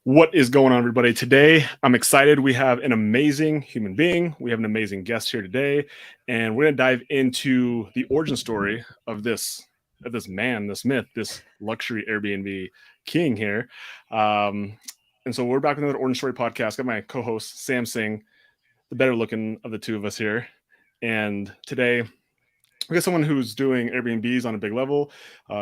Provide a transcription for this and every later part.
What is going on, everybody? Today, I'm excited. We have an amazing human being. We have an amazing guest here today, and we're going to dive into the origin story of this man, this myth, this luxury Airbnb king here. Um, and so we're back with another origin story podcast. Got my co-host Sam Singh, the better looking of the two of us here, and today we got someone who's doing Airbnbs on a big level,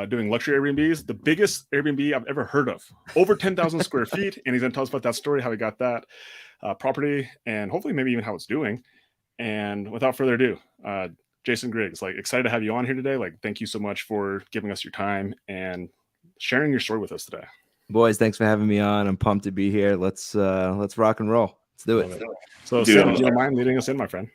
doing luxury Airbnbs, the biggest Airbnb I've ever heard of, over 10,000 square feet. And he's going to tell us about that story, how he got that property, and hopefully maybe even how it's doing. And without further ado, Jason Griggs, excited to have you on here today. Thank you so much for giving us your time and sharing your story with us today. Boys, thanks for having me on. I'm pumped to be here. Let's rock and roll. Let's do it. So, Sam, do you mind leading us in, my friend?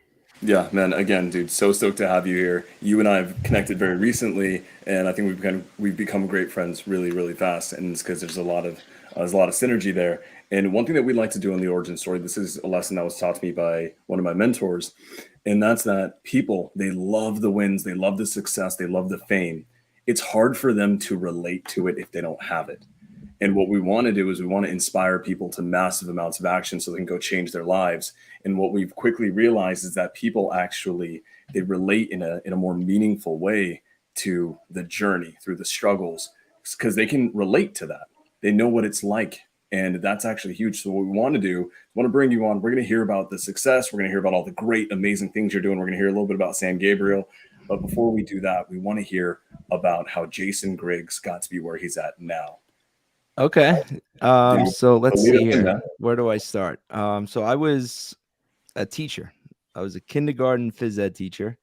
Yeah, man. Again, dude, so stoked to have you here. You and I have connected very recently, and I think we've become great friends really, really fast. And it's because there's a lot of synergy there. And one thing that we like to do on the origin story, this is a lesson that was taught to me by one of my mentors, and that's that people, they love the wins, they love the success, they love the fame. It's hard for them to relate to it if they don't have it. And what we want to do is we want to inspire people to massive amounts of action so they can go change their lives. And what we've quickly realized is that people actually, they relate in a more meaningful way to the journey through the struggles because they can relate to that. They know what it's like. And that's actually huge. So what we want to do, we want to bring you on. We're going to hear about the success. We're going to hear about all the great, amazing things you're doing. We're going to hear a little bit about San Gabriel. But before we do that, we want to hear about how Jason Griggs got to be where he's at now. Okay. So let's see here. Where do I start? So I was a teacher. I was a kindergarten phys ed teacher.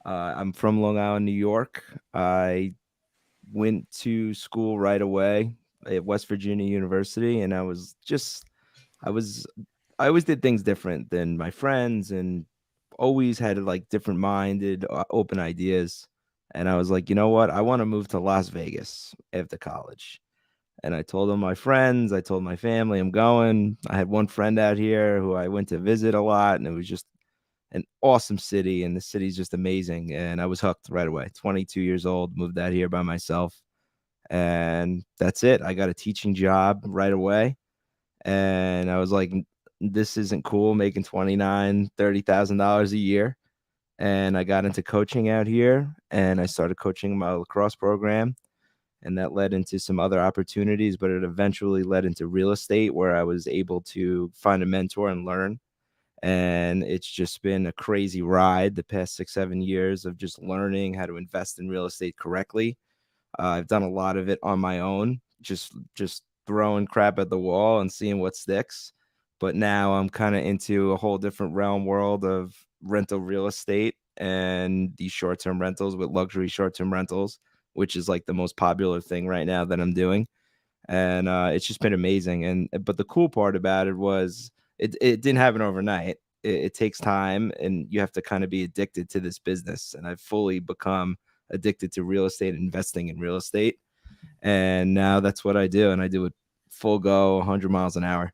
I'm from Long Island, New York. I went to school right away at West Virginia University, and I always did things different than my friends and always had different minded, open ideas. And I was like, you know what? I want to move to Las Vegas after college. And I told them my friends, I told my family I'm going. I had one friend out here who I went to visit a lot, and it was just an awesome city, and the city's just amazing. And I was hooked right away. 22 years old, moved out here by myself, and that's it. I got a teaching job right away, and I was like, this isn't cool, making $29,000, $30,000 a year. And I got into coaching out here, and I started coaching my lacrosse program. And that led into some other opportunities, but it eventually led into real estate where I was able to find a mentor and learn. And it's just been a crazy ride the past 6-7 years of just learning how to invest in real estate correctly. I've done a lot of it on my own, just throwing crap at the wall and seeing what sticks. But now I'm kind of into a whole different world of rental real estate and these short-term rentals with luxury short-term rentals, which is the most popular thing right now that I'm doing. And it's just been amazing. But the cool part about it was it didn't happen overnight. It takes time, and you have to kind of be addicted to this business. And I've fully become addicted to real estate, investing in real estate. And now that's what I do. And I do it full go, 100 miles an hour.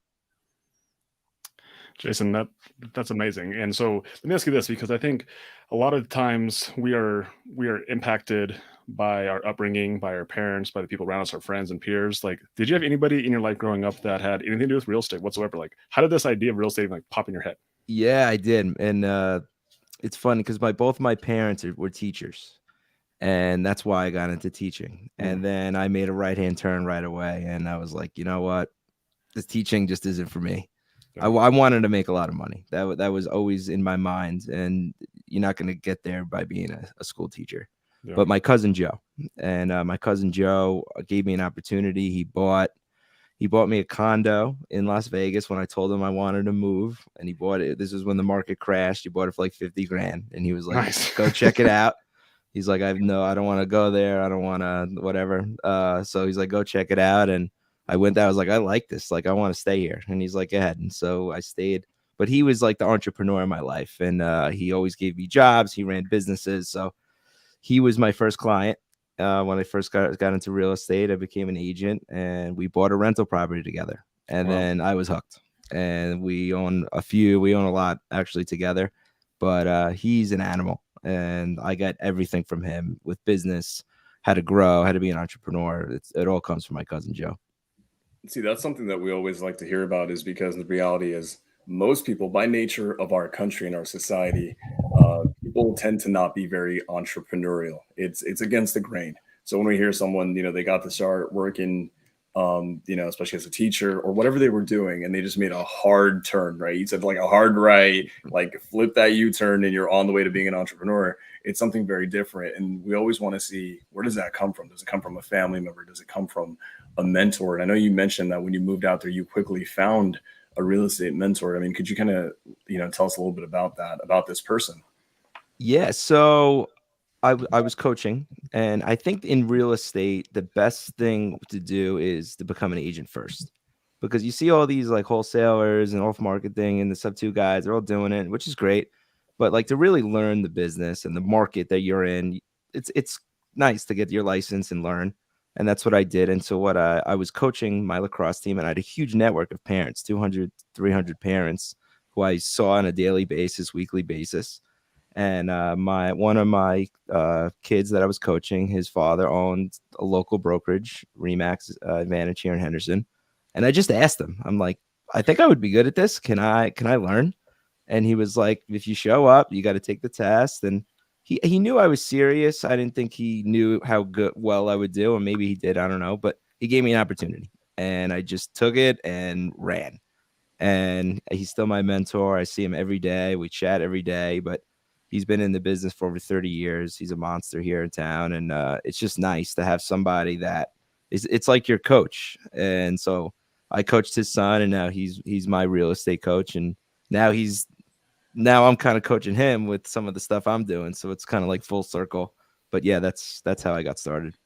Jason, that's amazing. And so let me ask you this, because I think a lot of times we are impacted by our upbringing, by our parents, by the people around us, our friends and peers. Did you have anybody in your life growing up that had anything to do with real estate whatsoever? How did this idea of real estate pop in your head? Yeah, I did. And it's funny because both my parents were teachers, and that's why I got into teaching. And then I made a right-hand turn right away, and I was like, you know what? This teaching just isn't for me. I wanted to make a lot of money. That was always in my mind, and you're not going to get there by being a school teacher. Yeah. But my cousin Joe gave me an opportunity. He bought me a condo in Las Vegas when I told him I wanted to move, and he bought it. This is when the market crashed. He bought it for $50,000, and he was like, nice. Go check it out. He's like, I don't want to go there. I don't want to whatever. So he's like, go check it out. And I went there. I was like, I like this. I want to stay here. And he's like, go ahead. And so I stayed. But he was the entrepreneur in my life. And he always gave me jobs. He ran businesses. So he was my first client. When I first got into real estate, I became an agent, and we bought a rental property together. And then I was hooked. And we own a lot actually together. But he's an animal. And I got everything from him with business, how to grow, how to be an entrepreneur. It all comes from my cousin Joe. See, that's something that we always like to hear about, is because the reality is most people, by nature of our country and our society, people tend to not be very entrepreneurial. It's against the grain. So when we hear someone, they got to start working, especially as a teacher or whatever they were doing, and they just made a hard turn, right? You said like a hard right, like flip that U-turn, and you're on the way to being an entrepreneur. It's something very different, and we always want to see, where does that come from? Does it come from a family member? Does it come from a mentor? And I know you mentioned that when you moved out there, you quickly found a real estate mentor. I mean, could you kind of, tell us a little bit about that, about this person? Yeah, so I was coaching, and I think in real estate, the best thing to do is to become an agent first, because you see all these like wholesalers and off market thing, and the sub two guys, they're all doing it, which is great. But like to really learn the business and the market that you're in, it's nice to get your license and learn. And that's what I did. And so what I was coaching my lacrosse team, and I had a huge network of parents, 200, 300 parents who I saw on a daily basis, weekly basis. And my one of my kids that I was coaching, his father owned a local brokerage, Remax Advantage here in Henderson. And I just asked him, I'm like, I think I would be good at this. Can I learn? And he was like, if you show up, you got to take the test. And he knew I was serious. I didn't think he knew how well I would do, or maybe he did. I don't know. But he gave me an opportunity, and I just took it and ran. And he's still my mentor. I see him every day. We chat every day, but he's been in the business for over 30 years. He's a monster here in town. And it's just nice to have somebody that it's like your coach. And so I coached his son, and now he's my real estate coach. And now I'm kind of coaching him with some of the stuff I'm doing. So it's kind of like full circle. But yeah, that's how I got started.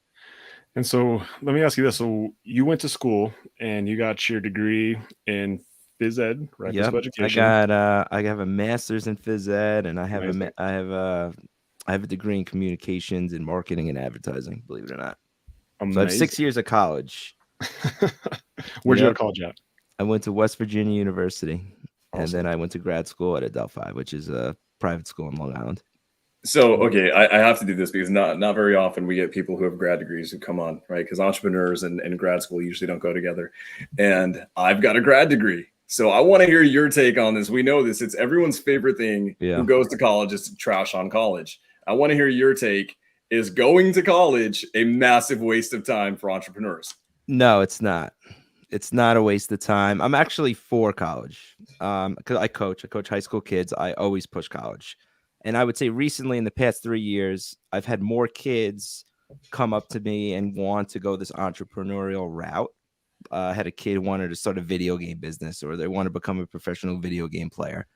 And so let me ask you this. So you went to school and you got your degree in phys ed, right? Yep. Physical education. I have a master's in phys ed, and I have Amazing. I have a degree in communications and marketing and advertising, believe it or not. So I have Amazing. 6 years of college. Where'd you go Yep. to college at? I went to West Virginia University, and Awesome. then I went to grad school at Adelphi, which is a private school in Long Island. So, okay, I have to do this because not very often we get people who have grad degrees who come on, right? Because entrepreneurs and grad school usually don't go together. And I've got a grad degree. So I want to hear your take on this. We know this. It's everyone's favorite thing Yeah. who goes to college is to trash on college. I want to hear your take. Is going to college a massive waste of time for entrepreneurs? No, it's not. It's not a waste of time. I'm actually for college. Because I coach high school kids. I always push college. And I would say recently in the past 3 years, I've had more kids come up to me and want to go this entrepreneurial route. I had a kid who wanted to start a video game business, or they want to become a professional video game player.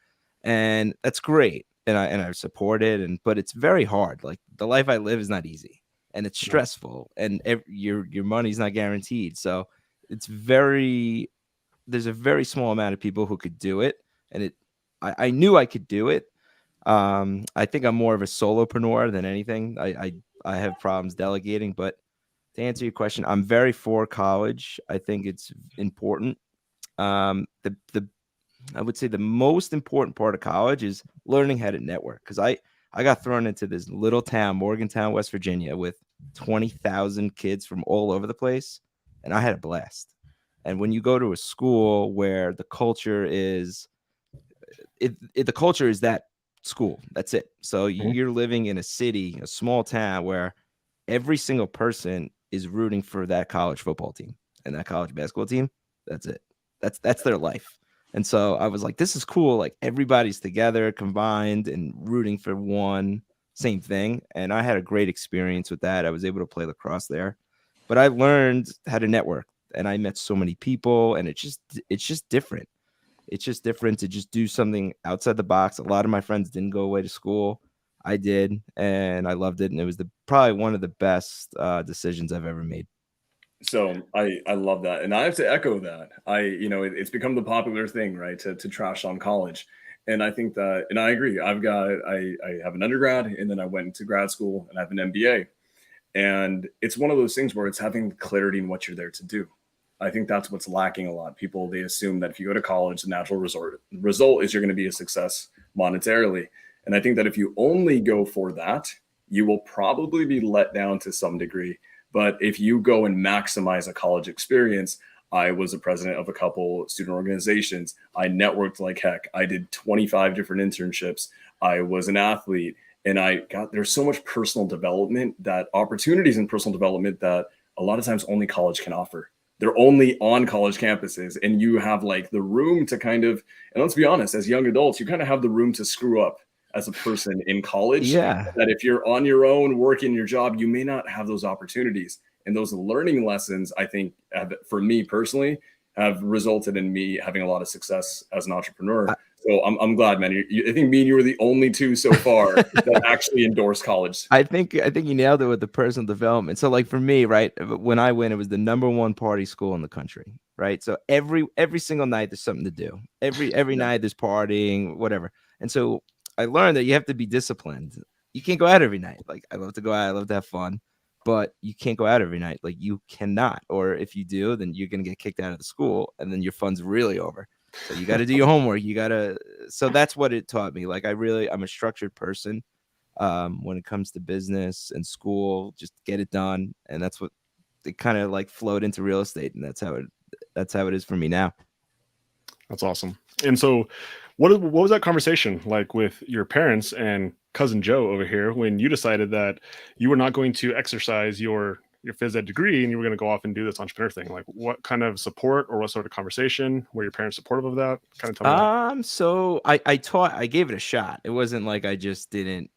And that's great. And I support it. But it's very hard. Like the life I live is not easy, and it's stressful, and your money's not guaranteed. So there's a very small amount of people who could do it. And I knew I could do it. I think I'm more of a solopreneur than anything. I have problems delegating, but to answer your question, I'm very for college. I think it's important. The I would say the most important part of college is learning how to network, because I got thrown into this little town, Morgantown, West Virginia, with 20,000 kids from all over the place, and I had a blast. And when you go to a school where the culture is the culture is that school, that's it. So you're living in a city, a small town, where every single person is rooting for that college football team and that college basketball team. That's it. That's their life. And so I was like, this is cool. Like everybody's together, combined, and rooting for one same thing. And I had a great experience with that. I was able to play lacrosse there, but I learned how to network, and I met so many people, and it's just different. It's just different to just do something outside the box. A lot of my friends didn't go away to school. I did, and I loved it. And it was probably one of the best decisions I've ever made. So I love that, and I have to echo that. It's become the popular thing, right, to trash on college, and I think that, and I agree. I have an undergrad, and then I went to grad school, and I have an MBA, and it's one of those things where it's having clarity in what you're there to do. I think that's what's lacking a lot. People, they assume that if you go to college, the natural result is you're going to be a success monetarily, and I think that if you only go for that, you will probably be let down to some degree. But if you go and maximize a college experience, I was a president of a couple student organizations. I networked like heck. I did 25 different internships. I was an athlete. And there's so much personal development, that opportunities in personal development that a lot of times only college can offer. They're only on college campuses, and you have like the room to kind of, and let's be honest, as young adults, you kind of have the room to screw up as a person in college. Yeah. That if you're on your own working your job, you may not have those opportunities. And those learning lessons, I think, for me personally, have resulted in me having a lot of success as an entrepreneur. So I'm glad, man. I think me and you were the only two so far that actually endorse college. I think you nailed it with the personal development. So like for me, right, when I went, it was the #1 party school in the country, right? So every single night there's something to do. Every night there's partying, whatever. And so I learned that you have to be disciplined. You can't go out every night. Like I love to go out, I love to have fun, but you can't go out every night. Like you cannot. Or if you do, then you're gonna get kicked out of the school, and then your fun's really over. So you got to do your homework. So that's what it taught me. Like I'm a structured person. When it comes to business and school, just get it done. And that's what it kind of like flowed into real estate. And that's how it is for me now. That's awesome. And so what was that conversation like with your parents and cousin Joe over here when you decided that you were not going to exercise your phys ed degree and you were going to go off and do this entrepreneur thing? Like what kind of support or what sort of conversation were your parents supportive of that? Kind of tell me that. So I gave it a shot. It wasn't like I just didn't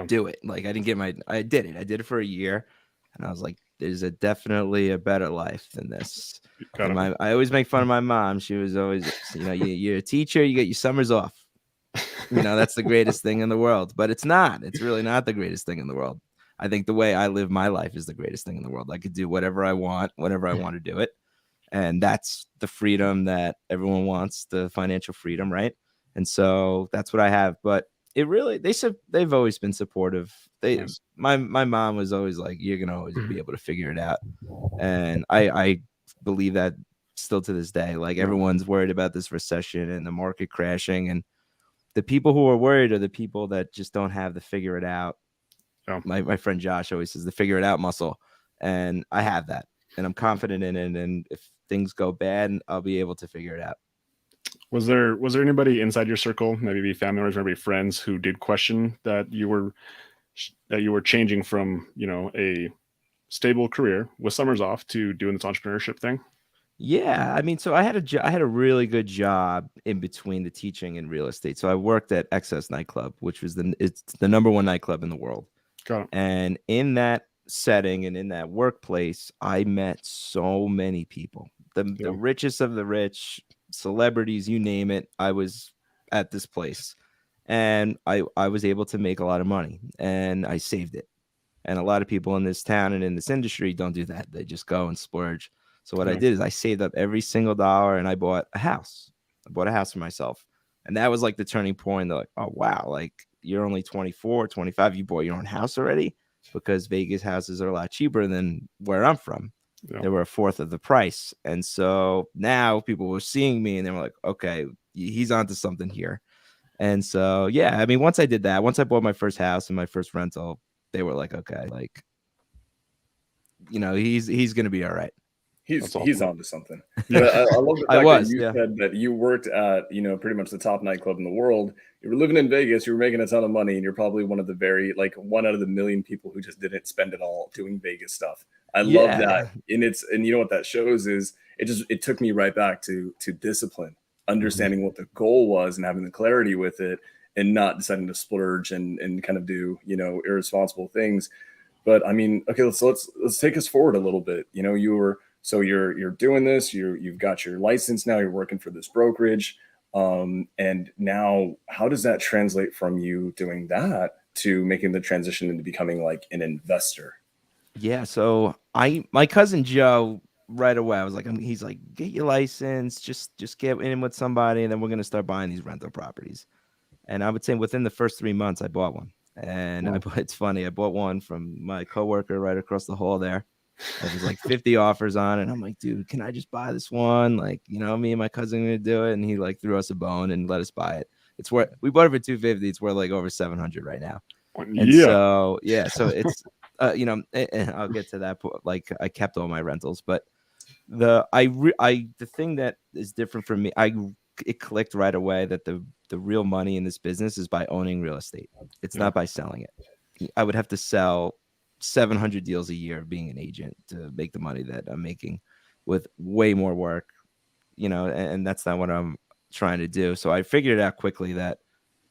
do it. Like I did it. I did it for a year, and I was like, there's definitely a better life than this. I always make fun of my mom. She was always, you're a teacher, you get your summers off. That's the greatest thing in the world. But it's not. It's really not the greatest thing in the world. I think the way I live my life is the greatest thing in the world. I could do whatever I want, whenever I want to do it. And that's the freedom that everyone wants, the financial freedom, right? And so that's what I have. But they've always been supportive. My mom was always like, you're gonna always be able to figure it out. And I believe that still to this day. Like everyone's worried about this recession and the market crashing, and the people who are worried are the people that just don't have the figure it out. My friend Josh always says the figure it out muscle, and I have that, and I'm confident in it. And if things go bad, I'll be able to figure it out. Was there anybody inside your circle, maybe family members, maybe friends, who did question that you were changing from a stable career with summers off to doing this entrepreneurship thing? Yeah, I mean, so I had a really good job in between the teaching and real estate. So I worked at Excess nightclub, which was it's the #1 nightclub in the world. Got it. And in that setting and in that workplace, I met so many people, the richest of the rich, celebrities, you name it. I was at this place, and I was able to make a lot of money, and I saved it. And a lot of people in this town and in this industry don't do that. They just go and splurge. So what I did is I saved up every single dollar, and I bought a house. I bought a house for myself. And that was like the turning point. They're like, oh, wow, like you're only 24, 25. You bought your own house already? Because Vegas houses are a lot cheaper than where I'm from. Yeah. They were 1/4 of the price. And so now people were seeing me, and they were like, okay, he's onto something here. And so, yeah, I mean, once I did that, once I bought my first house and my first rental, they were like, okay, like, he's going to be all right. He's onto something. Yeah. I love the fact that you said that you worked at, pretty much the top nightclub in the world. You were living in Vegas, you were making a ton of money, and you're probably one of the one out of the million people who just didn't spend it all doing Vegas stuff. I love that. And you know what that shows is it took me right back to discipline, understanding what the goal was and having the clarity with it, and not deciding to splurge and kind of do, irresponsible things. But I mean, okay, let's take us forward a little bit. So you're doing this, you've got your license now, you're working for this brokerage. And now how does that translate from you doing that to making the transition into becoming like an investor? Yeah. So my cousin Joe, right away, I was like, he's like, get your license, just get in with somebody, and then we're going to start buying these rental properties. And I would say within the first 3 months, I bought one. And it's funny, I bought one from my coworker right across the hall there. It was like 50 offers on it. And I'm like, dude, can I just buy this one? Like, me and my cousin are gonna do it. And he like threw us a bone and let us buy it. It's worth, we bought it for $250. It's worth like over $700 right now. And so it's I'll get to that point. Like I kept all my rentals, but The thing that is different for me, it clicked right away that the real money in this business is by owning real estate. It's Yeah. not by selling it. I would have to sell 700 deals a year being an agent to make the money that I'm making with way more work, and that's not what I'm trying to do. So I figured it out quickly that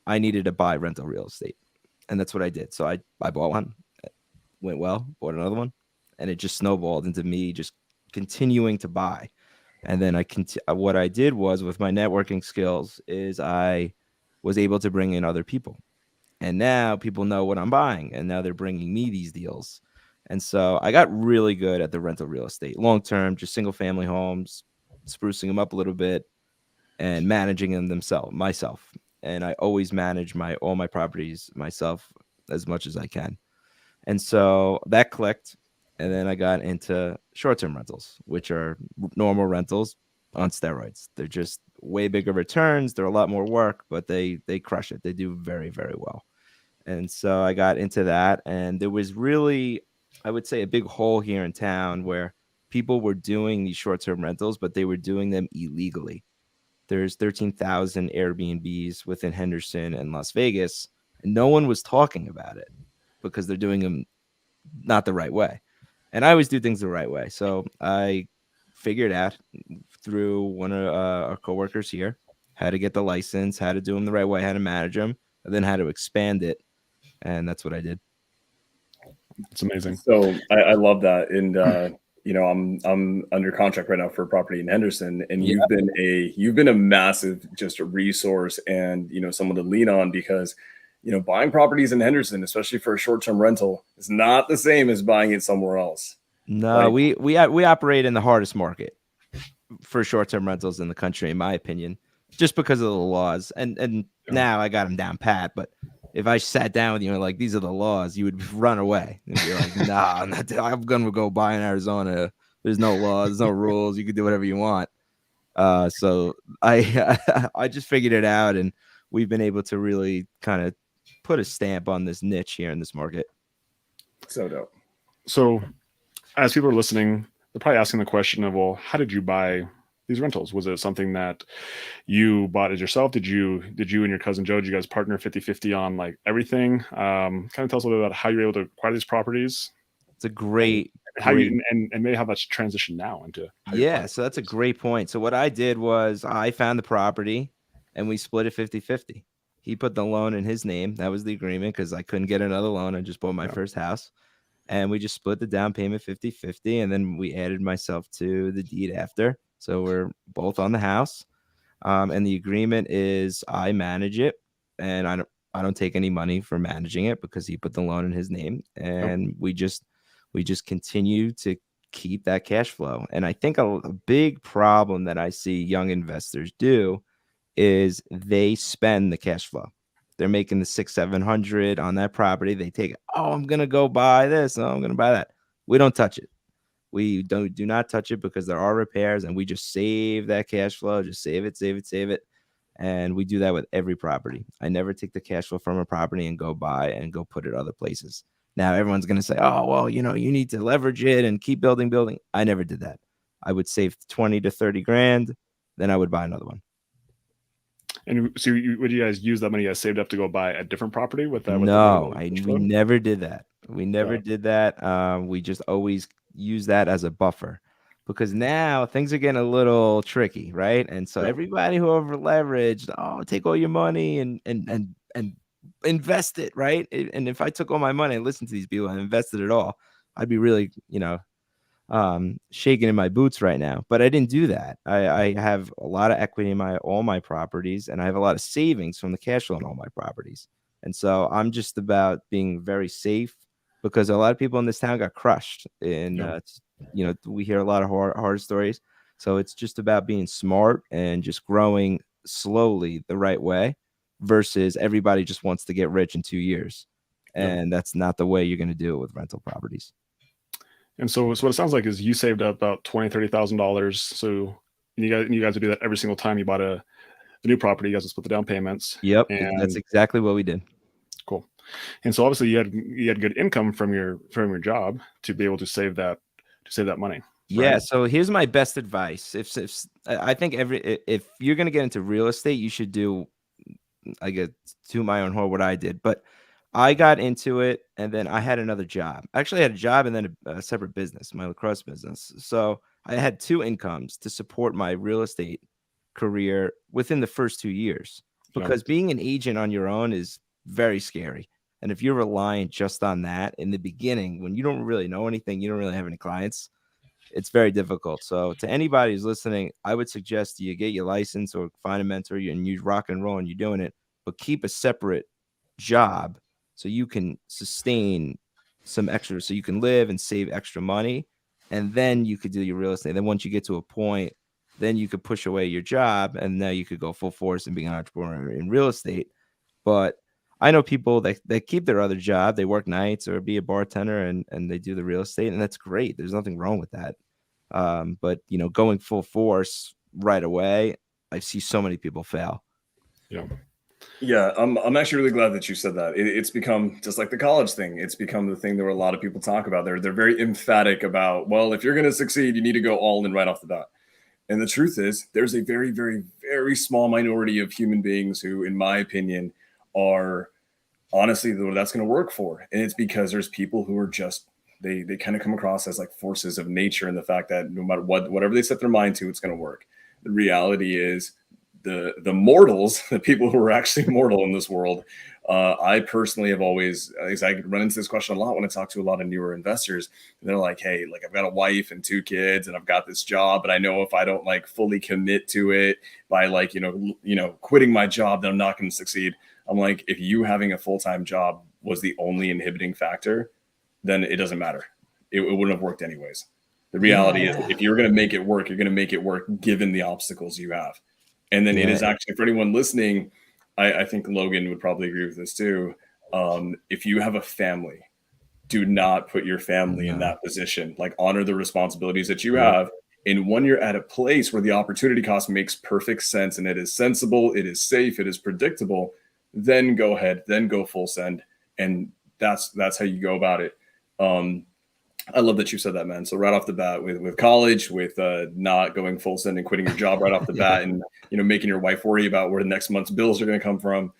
I needed to buy rental real estate, and that's what I did. So I bought one, went well, bought another one, and it just snowballed into me just continuing to buy. And then what I did was, with my networking skills, is I was able to bring in other people. And now people know what I'm buying, and now they're bringing me these deals. And so I got really good at the rental real estate, long term, just single family homes, sprucing them up a little bit and managing them myself. And I always manage all my properties myself as much as I can. And so that clicked. And then I got into short-term rentals, which are normal rentals on steroids. They're just way bigger returns. They're a lot more work, but they crush it. They do very, very well. And so I got into that. And there was really, I would say, a big hole here in town where people were doing these short-term rentals, but they were doing them illegally. There's 13,000 Airbnbs within Henderson and Las Vegas, and no one was talking about it because they're doing them not the right way. And I always do things the right way. So I figured out through one of our coworkers here how to get the license, how to do them the right way, how to manage them, and then how to expand it. And that's what I did. It's amazing. So I love that. And I'm under contract right now for a property in Henderson, and Yeah. you've been a massive just a resource and someone to lean on, because buying properties in Henderson, especially for a short-term rental, is not the same as buying it somewhere else. No, we operate in the hardest market for short-term rentals in the country, in my opinion, just because of the laws. And now I got them down pat. But if I sat down with you and like, these are the laws, you would run away and be like, nah, I'm gonna go buy in Arizona. There's no laws, there's no rules. You can do whatever you want. So I I just figured it out, and we've been able to really kind of put a stamp on this niche here in this market. So dope. So as people are listening, they're probably asking the question of, well, how did you buy these rentals? Was it something that you bought it yourself? Did you and your cousin Joe, did you guys partner 50-50 on like everything? Kind of tell us a little bit about how you're able to acquire these properties. It's a great How you and maybe how that's transitioned now into so that's a great point. So what I did was I found the property and we split it 50-50. He put the loan in his name. That was the agreement, because I couldn't get another loan. I just bought my first house, and we just split the down payment 50-50, and then we added myself to the deed after. So we're both on the house. And the agreement is I manage it, and I don't take any money for managing it because he put the loan in his name, and we just continue to keep that cash flow. And I think a big problem that I see young investors do is they spend the cash flow. They're making the 600-700 on that property. They take it. Oh, I'm gonna go buy this. Oh, I'm gonna buy that. We don't touch it. We do not touch it because there are repairs, and we just save that cash flow. Just save it. And we do that with every property. I never take the cash flow from a property and go buy and go put it other places. Now everyone's going to say, oh, well, you need to leverage it and keep building. I never did that. I would save 20 to 30 grand. Then I would buy another one. And so would you guys use that money you guys saved up to go buy a different property with that? No, we never did that. We never did that. We just always use that as a buffer, because now things are getting a little tricky, right? And so everybody who over leveraged, take all your money and invest it, right? And if I took all my money and listened to these people and invested it all, I'd be really, shaking in my boots right now. But I didn't do that. I have a lot of equity in all my properties, and I have a lot of savings from the cash flow in all my properties. And so I'm just about being very safe, because a lot of people in this town got crushed. And, we hear a lot of horror stories. So it's just about being smart and just growing slowly the right way, versus everybody just wants to get rich in 2 years. And that's not the way you're going to do it with rental properties. And so what it sounds like is you saved up about $20,000-$30,000. So you guys would do that every single time you bought a new property. You guys would split the down payments. Yep, and that's exactly what we did. Cool. And so obviously you had good income from your job to be able to save that money. Yeah, right? so here's my best advice. I think if you're gonna get into real estate, you should do, I get to my own horror what I did, but I got into it and then I had another job. Actually, I had a job and then a separate business, my lacrosse business. So I had two incomes to support my real estate career within the first 2 years, Yeah, because being an agent on your own is very scary. And if you're reliant just on that in the beginning, when you don't really know anything, you don't really have any clients, it's very difficult. So to anybody who's listening, I would suggest you get your license or find a mentor and you rock and roll and you're doing it, but keep a separate job so you can sustain some extra, so you can live and save extra money. And then you could do your real estate. Then once you get to a point, then you could push away your job and now you could go full force and be an entrepreneur in real estate. But I know people that keep their other job, they work nights or be a bartender and they do the real estate, and that's great. There's nothing wrong with that. But going full force right away, I see so many people fail. yeah, Yeah, I'm actually really glad that you said that. It's become just like the college thing. It's become the thing that a lot of people talk about. They're very emphatic about, well, if you're going to succeed, you need to go all in right off the bat. And the truth is, there's a very, very, very small minority of human beings who, in my opinion, are honestly that's going to work for. And it's because there's people who are just they kind of come across as like forces of nature, and the fact that no matter whatever they set their mind to, it's going to work. The reality is the mortals, the people who are actually mortal in this world. I personally have always, I run into this question a lot when I talk to a lot of newer investors. They're like, hey, like I've got a wife and 2 kids and I've got this job, but I know if I don't like fully commit to it by like, quitting my job, then I'm not going to succeed. I'm like, if you having a full-time job was the only inhibiting factor, then it doesn't matter. It wouldn't have worked anyways. The reality is if you're going to make it work, you're going to make it work given the obstacles you have. And then it is actually, for anyone listening, I think Logan would probably agree with this too. If you have a family, do not put your family in that position. Like honor the responsibilities that you have. And when you're at a place where the opportunity cost makes perfect sense and it is sensible, it is safe, it is predictable, then go ahead, then go full send. And that's how you go about it. I love that you said that, man. So right off the bat with college, with not going full send and quitting your job right off the bat, and making your wife worry about where the next month's bills are going to come from.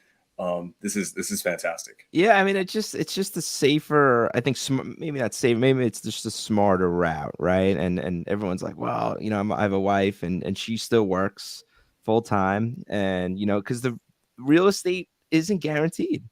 This is fantastic. Yeah, I mean, it's just a safer, I think, maybe not safe, maybe it's just a smarter route, right? And everyone's like, well, I have a wife and she still works full time, and because the real estate isn't guaranteed.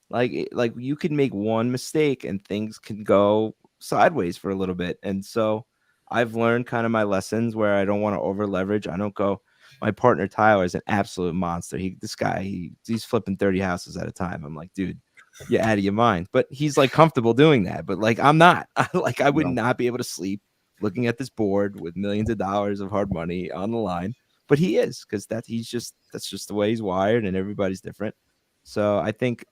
Like you could make one mistake and things can go sideways for a little bit. And so I've learned kind of my lessons where I don't want to over leverage. I don't go. My partner Tyler is an absolute monster. He's flipping 30 houses at a time. I'm like, dude, you're out of your mind. But he's like comfortable doing that. But like I'm not. I would not be able to sleep looking at this board with millions of dollars of hard money on the line. But he is, because that's just the way he's wired, and everybody's different. So I think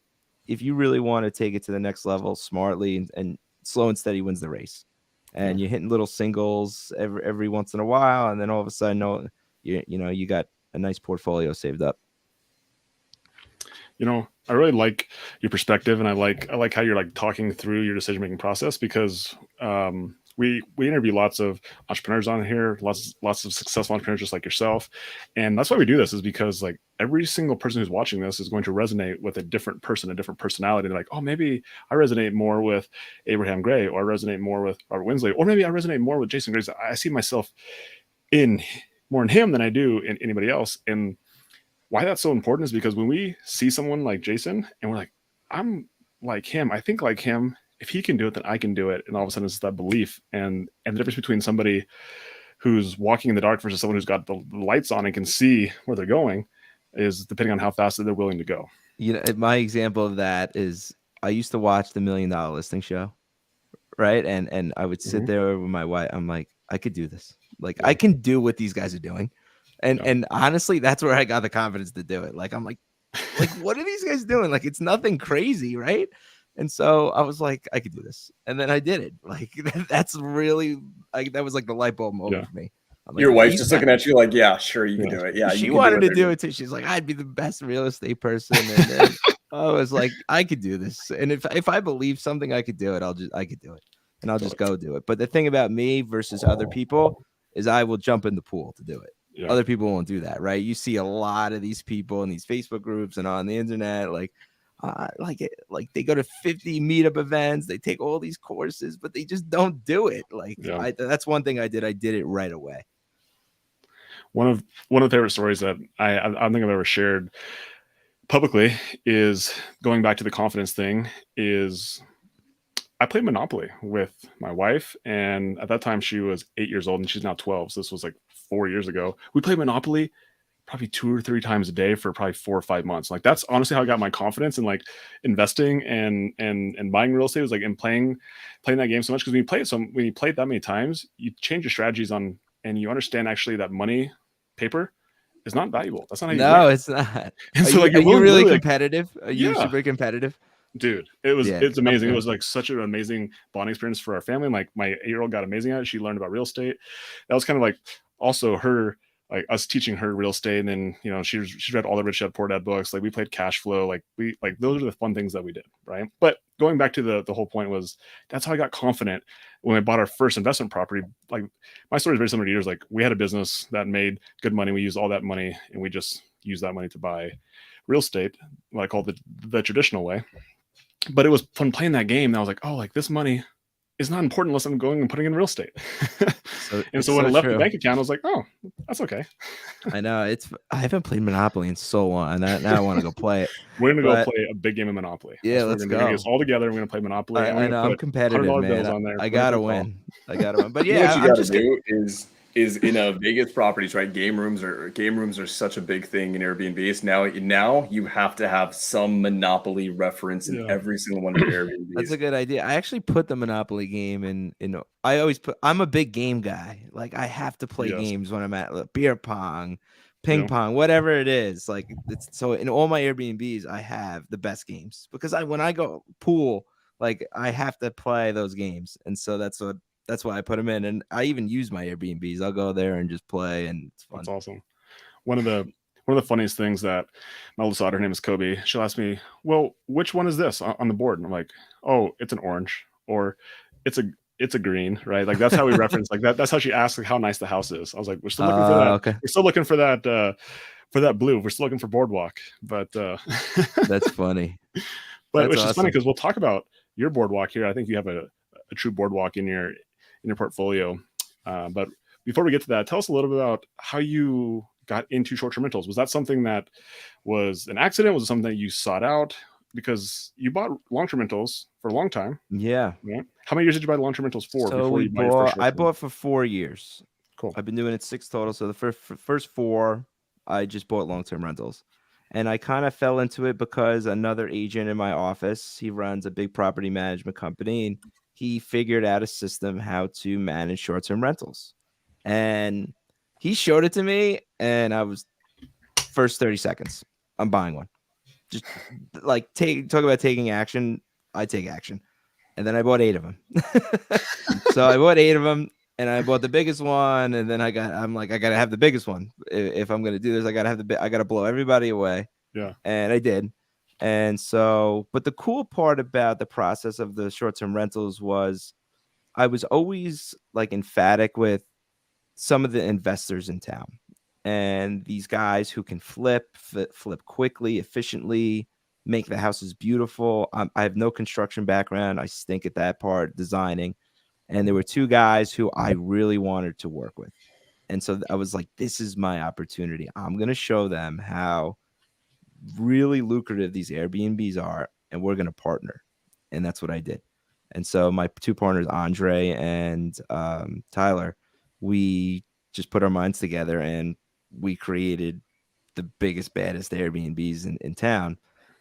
if you really want to take it to the next level smartly and slow and steady wins the race, and you're hitting little singles every once in a while, and then all of a sudden, you got a nice portfolio saved up. I really like your perspective, and I like how you're like talking through your decision making process, because we interview lots of entrepreneurs on here, lots of successful entrepreneurs just like yourself, and that's why we do this, is because like every single person who's watching this is going to resonate with a different person, a different personality. They're like, oh, maybe I resonate more with Abraham Gray, or I resonate more with Robert Winsley, or maybe I resonate more with Jason Griggs. I see myself more in him than I do in anybody else. And why that's so important is because when we see someone like Jason and we're like, I'm like him, I think like him, if he can do it, then I can do it. And all of a sudden it's that belief. And the difference between somebody who's walking in the dark versus someone who's got the lights on and can see where they're going is depending on how fast they're willing to go. My example of that is I used to watch the $1 Million Listing Show, right? And I would sit there with my wife. I'm like, I could do this. Like I can do what these guys are doing. And honestly, that's where I got the confidence to do it. Like, I'm like, what are these guys doing? Like, it's nothing crazy, right? And so I was like, I could do this. And then I did it. Like, that's really, that was like the light bulb moment for me. Like, your wife's just looking at you like, yeah, sure, you can do it. Yeah, she wanted to do it too. She's like, I'd be the best real estate person. And then I was like, I could do this. And if I believe something, I could do it. I could do it. and I'll just go do it. But the thing about me versus other people is I will jump in the pool to do it. Yeah. Other people won't do that, right? You see a lot of these people in these Facebook groups and on the internet, like they go to 50 meetup events, they take all these courses, but they just don't do it. Like Yeah. that's one thing I did. I did it right away. One of the favorite stories that I don't think I've ever shared publicly is going back to the confidence thing. Is I played Monopoly with my wife, and at that time she was 8 years old, and she's now 12. So this was like 4 years ago. We played Monopoly probably 2 or 3 times a day for probably 4 or 5 months. Like that's honestly how I got my confidence in like investing and buying real estate, was like in playing that game so much, because when you play it that many times, you change your strategies on, and you understand actually that money paper is not valuable. That's not how you No, win. it's not. And Are so like you you're really literally, like, competitive? Are you yeah, super competitive? dude, Yeah, it's amazing. It okay. was like such an amazing bonding experience for our family. Like my 8-year-old got amazing at it. She learned about real estate. That was kind of like also her, like us teaching her real estate. And then, you know, she's read all the Rich Dad Poor Dad books. Like we played cash flow. Like those are the fun things that we did, right? But going back to the whole point was, that's how I got confident when I bought our first investment property. Like my story is very similar to yours. Like we had a business that made good money. We used all that money, and we just used that money to buy real estate, what I call the traditional way. But it was fun playing that game. And I was like, oh, like this money is not important unless I'm going and putting in real estate. And so when I left the bank account, I was like, oh, that's okay. I know I haven't played Monopoly in so long, and now I want to go play it. We're gonna go play a big game of Monopoly. Yeah, let's go. We're gonna get us all together. We're gonna play Monopoly. I know I'm competitive, man. Bills on there. I gotta win. But You yeah, know what you I'm gotta just do is in a Vegas properties, right? Game rooms are such a big thing in Airbnbs. Now you have to have some Monopoly reference in every single one of your Airbnbs. That's a good idea. I actually put the Monopoly game in. I'm a big game guy. Like I have to play games when I'm at beer pong, ping pong, whatever it is. Like it's so in all my Airbnbs, I have the best games because when I go pool, like I have to play those games, and so that's why I put them in. And I even use my Airbnbs. I'll go there and just play, and it's fun. That's awesome. One of the funniest things that my oldest daughter, her name is Kobe, she'll ask me, well, which one is this on the board? And I'm like, oh, it's an orange, or it's a green, right? Like that's how we reference like that. That's how she asks like how nice the house is. I was like, we're still looking for that. Okay. We're still looking for that blue. We're still looking for boardwalk. But that's funny. But it's just funny because we'll talk about your boardwalk here. I think you have a true boardwalk in your portfolio. But before we get to that, tell us a little bit about how you got into short-term rentals. Was that something that was an accident? Was it something that you sought out? Because you bought long-term rentals for a long time. Yeah. How many years did you buy the long-term rentals for? So I bought for 4 years. Cool. I've been doing it 6 total. So the first 4, I just bought long-term rentals. And I kind of fell into it because another agent in my office, he runs a big property management company, and he figured out a system how to manage short-term rentals. And he showed it to me, and I was first 30 seconds. I'm buying one. Just like talk about taking action. I take action. And then I bought 8 of them. So I bought 8 of them, and I bought the biggest one. And then I'm like, I got to have the biggest one. If I'm going to do this, I got to blow everybody away. Yeah. And I did. And so, but the cool part about the process of the short-term rentals was I was always like emphatic with some of the investors in town, and these guys who can flip quickly, efficiently, make the houses beautiful. I have no construction background. I stink at that part, designing. And there were 2 guys who I really wanted to work with. And so I was like, this is my opportunity. I'm going to show them how really lucrative these Airbnbs are, and we're going to partner. And that's what I did. And so my 2 partners, Andre and Tyler, we just put our minds together, and we created the biggest, baddest Airbnbs in town.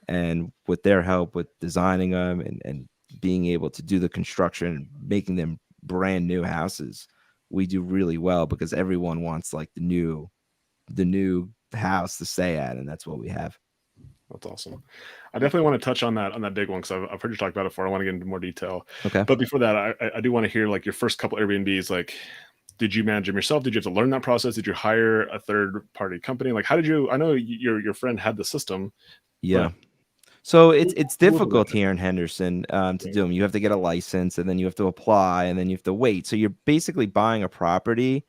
And with their help with designing them and being able to do the construction and making them brand new houses, we do really well because everyone wants like the new house to stay at, and that's what we have. That's awesome. I definitely want to touch on that big one because I've heard you talk about it before. I want to get into more detail. Okay. But before that, I do want to hear like your first couple Airbnbs. Like, did you manage them yourself? Did you have to learn that process? Did you hire a third party company? Like, how did you? I know your friend had the system. Yeah. So it's Who was difficult renting? here in Henderson to Yeah. do them. You have to get a license, and then you have to apply, and then you have to wait. So you're basically buying a property,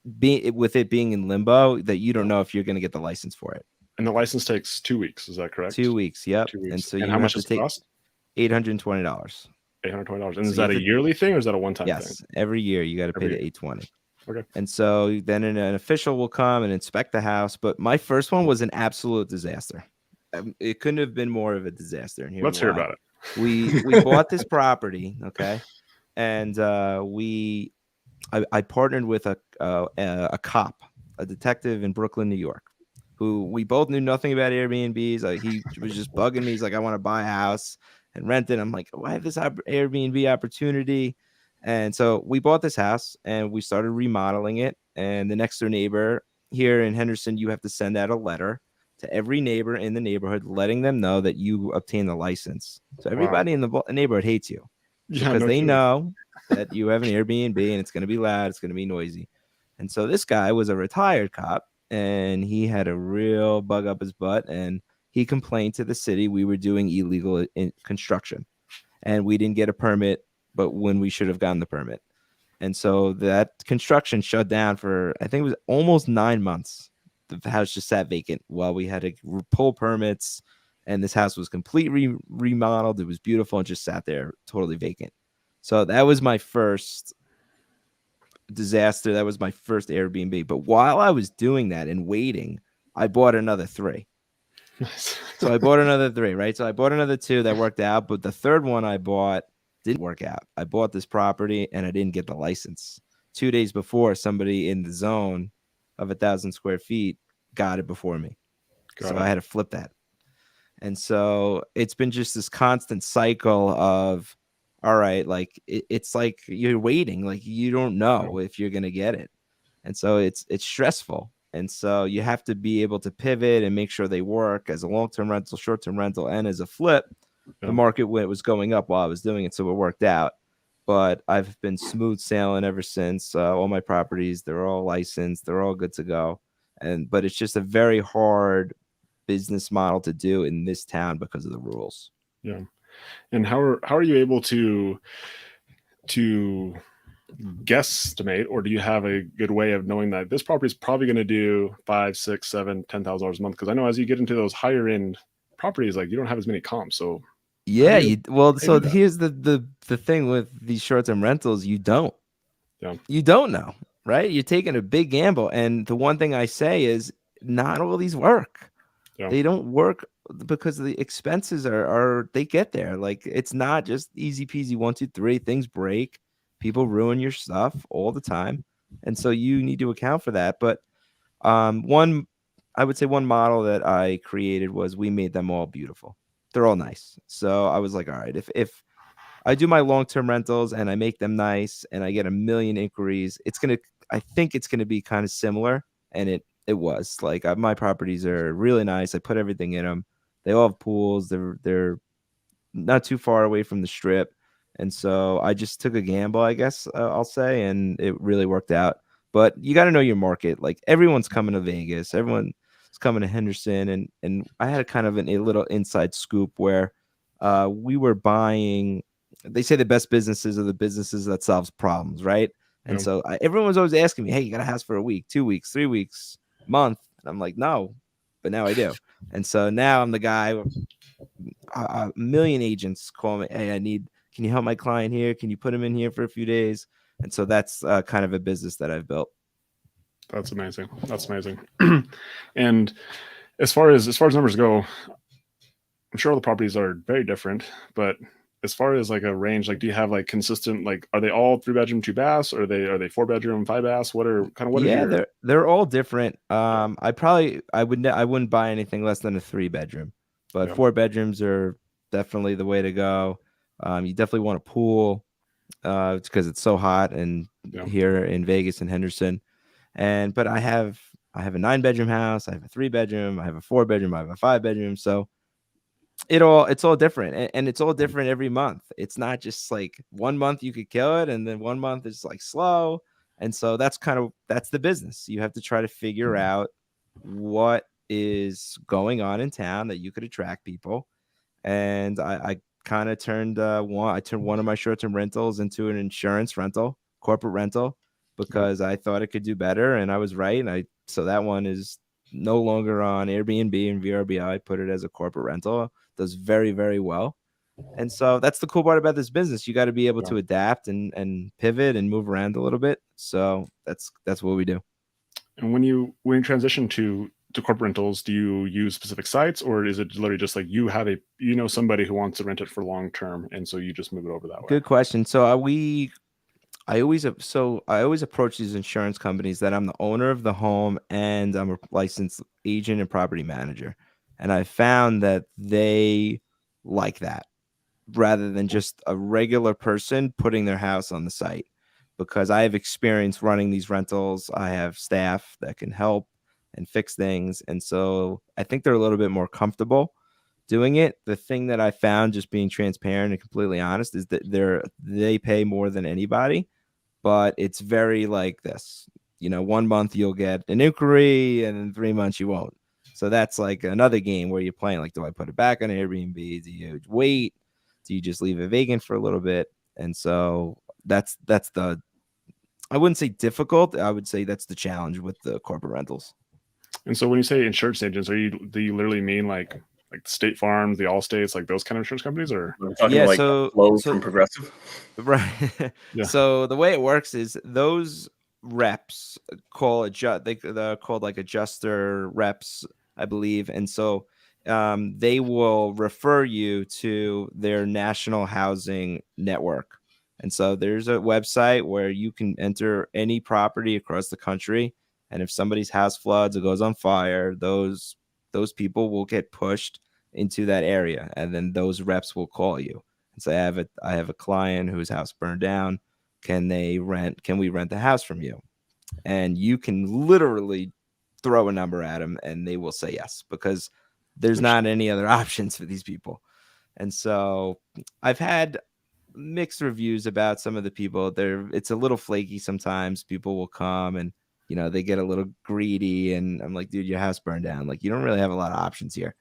with it being in limbo, that you don't know if you're going to get the license for it. And the license takes 2 weeks. Is that correct? 2 weeks, yep. 2 And weeks. so And how you have much to does it take cost? $820. $820. And So is you that have a to, yearly thing or is that a one-time thing? yes, every year you got to pay Every the year. 820. Okay. And so then an official will come and inspect the house. But my first one was an absolute disaster. It couldn't have been more of a disaster, and here's Let's hear why. about it. We bought this property, okay, and I partnered with a cop, a detective in Brooklyn, New York, who we both knew nothing about Airbnbs. He was just bugging me. He's like, I want to buy a house and rent it. I'm like, well, I have this Airbnb opportunity. And so we bought this house and we started remodeling it. And the next door neighbor here in Henderson, you have to send out a letter to every neighbor in the neighborhood, letting them know that you obtained the license. So Wow. everybody in the neighborhood hates you Yeah, because no they kidding. know that you have an Airbnb and it's going to be loud, it's going to be noisy. And so this guy was a retired cop and he had a real bug up his butt, and he complained to the city we were doing illegal construction and we didn't get a permit, but when we should have gotten the permit. And so that construction shut down for, I think it was almost 9 months. The house just sat vacant while we had to pull permits, and this house was completely remodeled. It was beautiful and just sat there totally vacant. So that was my first disaster. That was my first Airbnb. But while I was doing that and waiting, I bought another 3. So I bought another 3, right? So I bought another 2 that worked out, but the third one I bought didn't work out. I bought this property and I didn't get the license. 2 days before, somebody in the zone of 1,000 square feet got it before me. Got So it. I had to flip that. And so it's been just this constant cycle of, all right, like it's like you're waiting, like you don't know if you're gonna get it. And so it's stressful. And so you have to be able to pivot and make sure they work as a long-term rental, short-term rental, and as a flip. The Yeah. market when it was going up while I was doing it, so it worked out. But I've been smooth sailing ever since. All my properties, they're all licensed, they're all good to go. But it's just a very hard business model to do in this town because of the rules. Yeah. And how are you able to guesstimate, or do you have a good way of knowing that this property is probably going to do 5, 6, 7, $10,000 a month? Because I know as you get into those higher end properties, like you don't have as many comps. So how Yeah, do you so do that? here's the thing with these short-term rentals, you don't Yeah. know, right? You're taking a big gamble, and the one thing I say is not all these work. Yeah. They don't work because the expenses are they get there. Like it's not just easy peasy 1, 2, 3. Things break, people ruin your stuff all the time, and so you need to account for that. But one, I would say one model that I created was we made them all beautiful. They're all nice. So I was like, all right, if I do my long-term rentals and I make them nice and I get a million inquiries, I think it's gonna be kind of similar. And it was like my properties are really nice. I put everything in them. They all have pools. They're not too far away from the strip. And so I just took a gamble, I guess I'll say, and it really worked out. But you got to know your market. Like everyone's coming to Vegas, everyone's coming to Henderson, and I had a kind of a little inside scoop where we were buying. They say the best businesses are the businesses that solves problems, right? And Yeah. so everyone was always asking me, "Hey, you got a house for a week, 2 weeks, 3 weeks, month?" And I'm like, "No," but now I do. And so now I'm the guy. A million agents call me, hey, can you help my client here, can you put him in here for a few days? And so that's kind of a business that I've built. That's amazing. That's amazing. And as far as numbers go, I'm sure all the properties are very different, but as far as like a range, like do you have like consistent, like are they all 3 bedroom, 2 baths, or are they 4 bedroom, 5 baths? What is Yeah, your they're all different. I wouldn't buy anything less than a 3 bedroom, but yeah, 4 bedrooms are definitely the way to go. You definitely want a pool because it's so hot and yeah, here in Vegas and Henderson. But I have a 9 bedroom house, I have a 3 bedroom, I have a 4 bedroom, I have a 5 bedroom. So it's all different, and it's all different every month. It's not just like one month you could kill it and then one month it's like slow. And so that's the business. You have to try to figure out what is going on in town that you could attract people, and I kind of turned one of my short-term rentals into an insurance rental, corporate rental, because I thought it could do better, and I was right. And so that one is no longer on Airbnb and VRBO. Put it as a corporate rental. Does very, very well. And so that's the cool part about this business. You got to be able to adapt and pivot and move around a little bit. So that's what we do. And when you transition to corporate rentals, do you use specific sites, or is it literally just like you have somebody who wants to rent it for long term, and so you just move it over that way? Good question. So I always approach these insurance companies that I'm the owner of the home and I'm a licensed agent and property manager. And I found that they like that rather than just a regular person putting their house on the site, because I have experience running these rentals. I have staff that can help and fix things. And so I think they're a little bit more comfortable doing it. The thing that I found, just being transparent and completely honest, is that they pay more than anybody, but it's very like this. 1 month you'll get an inquiry and in 3 months you won't. So that's like another game where you're playing like, do I put it back on Airbnb? Do you wait? Do you just leave it vacant for a little bit? And so that's the, I wouldn't say difficult. I would say that's the challenge with the corporate rentals. And so when you say insurance agents, do you literally mean like State Farm, the Allstates, like those kind of insurance companies, or we're talking Flow from Progressive? Right. Yeah. So the way it works is those reps they're called like adjuster reps, I believe. And so they will refer you to their national housing network. And so there's a website where you can enter any property across the country. And if somebody's house floods or goes on fire, those people will get pushed into that area. And then those reps will call you and say, I have a client whose house burned down. Can we rent the house from you? And you can literally throw a number at them and they will say yes, because there's not any other options for these people. And so I've had mixed reviews about some of the people. It's a little flaky sometimes. People will come and they get a little greedy, and I'm like, dude, your house burned down. Like, you don't really have a lot of options here.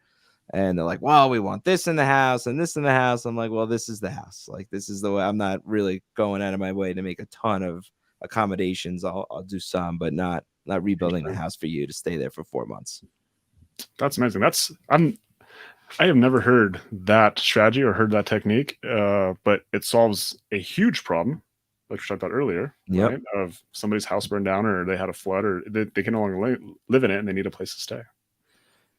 And they're like, well, we want this in the house and this in the house. I'm like, well, this is the house. Like, this is the way. I'm not really going out of my way to make a ton of accommodations. I'll do some, but not rebuilding the house for you to stay there for 4 months. That's amazing. I have never heard that strategy or heard that technique, but it solves a huge problem, like we talked about earlier, right? Of somebody's house burned down, or they had a flood, or they can no longer live in it and they need a place to stay.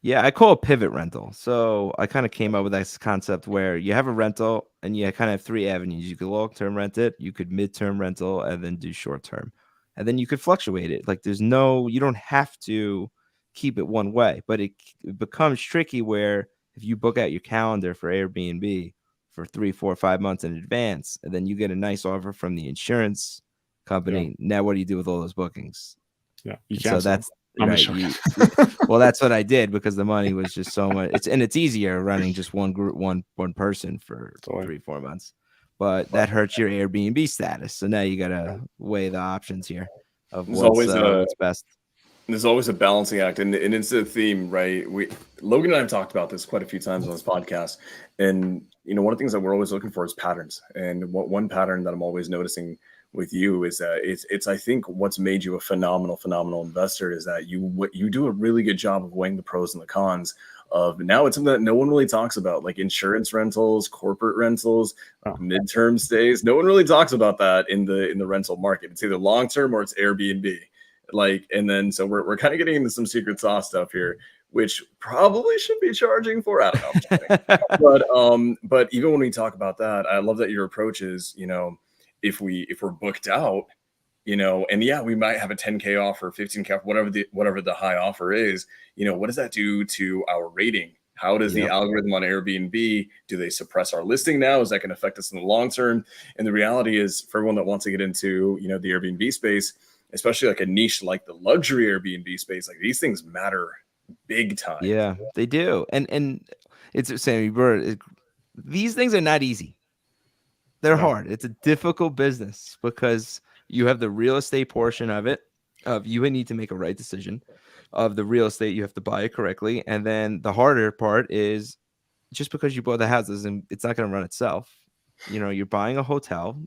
Yeah, I call it pivot rental. So I kind of came up with this concept where you have a rental and you kind of have 3 avenues. You could long-term rent it, you could mid-term rental, and then do short-term. And then you could fluctuate it. Like, you don't have to keep it one way, but it becomes tricky where if you book out your calendar for Airbnb for 3, 4, 5 months in advance, and then you get a nice offer from the insurance company, now what do you do with all those bookings? Yeah, you can't. So that's right. Well, that's what I did, because the money was just so much. It's easier running just one group, one person for 3, 4 months, but that hurts your Airbnb status. So now you got to weigh the options here of what's best. There's always a balancing act, and it's a theme, right? Logan and I have talked about this quite a few times on this podcast, and one of the things that we're always looking for is patterns. And one pattern that I'm always noticing with you is that it's I think what's made you a phenomenal investor is that you do a really good job of weighing the pros and the cons of. Now it's something that no one really talks about, like insurance rentals, corporate rentals, midterm stays. No one really talks about that in the rental market. It's either long term or it's Airbnb. And then so we're kind of getting into some secret sauce stuff here, which probably should be charging for. I don't know. But even when we talk about that, I love that your approach is, if we're booked out, and we might have a 10K offer, 15K, whatever the high offer is, what does that do to our rating? How does the algorithm on Airbnb, do they suppress our listing now? Is that going to affect us in the long term? And the reality is, for everyone that wants to get into, the Airbnb space, especially like a niche like the luxury Airbnb space, like these things matter big time. Yeah, they do. And it's Sammy Bird. These things are not easy. They're hard. It's a difficult business because you have the real estate portion of it, of you need to make a right decision of the real estate. You have to buy it correctly. And then the harder part is just because you bought the house doesn't, it's not going to run itself. You know, you're buying a hotel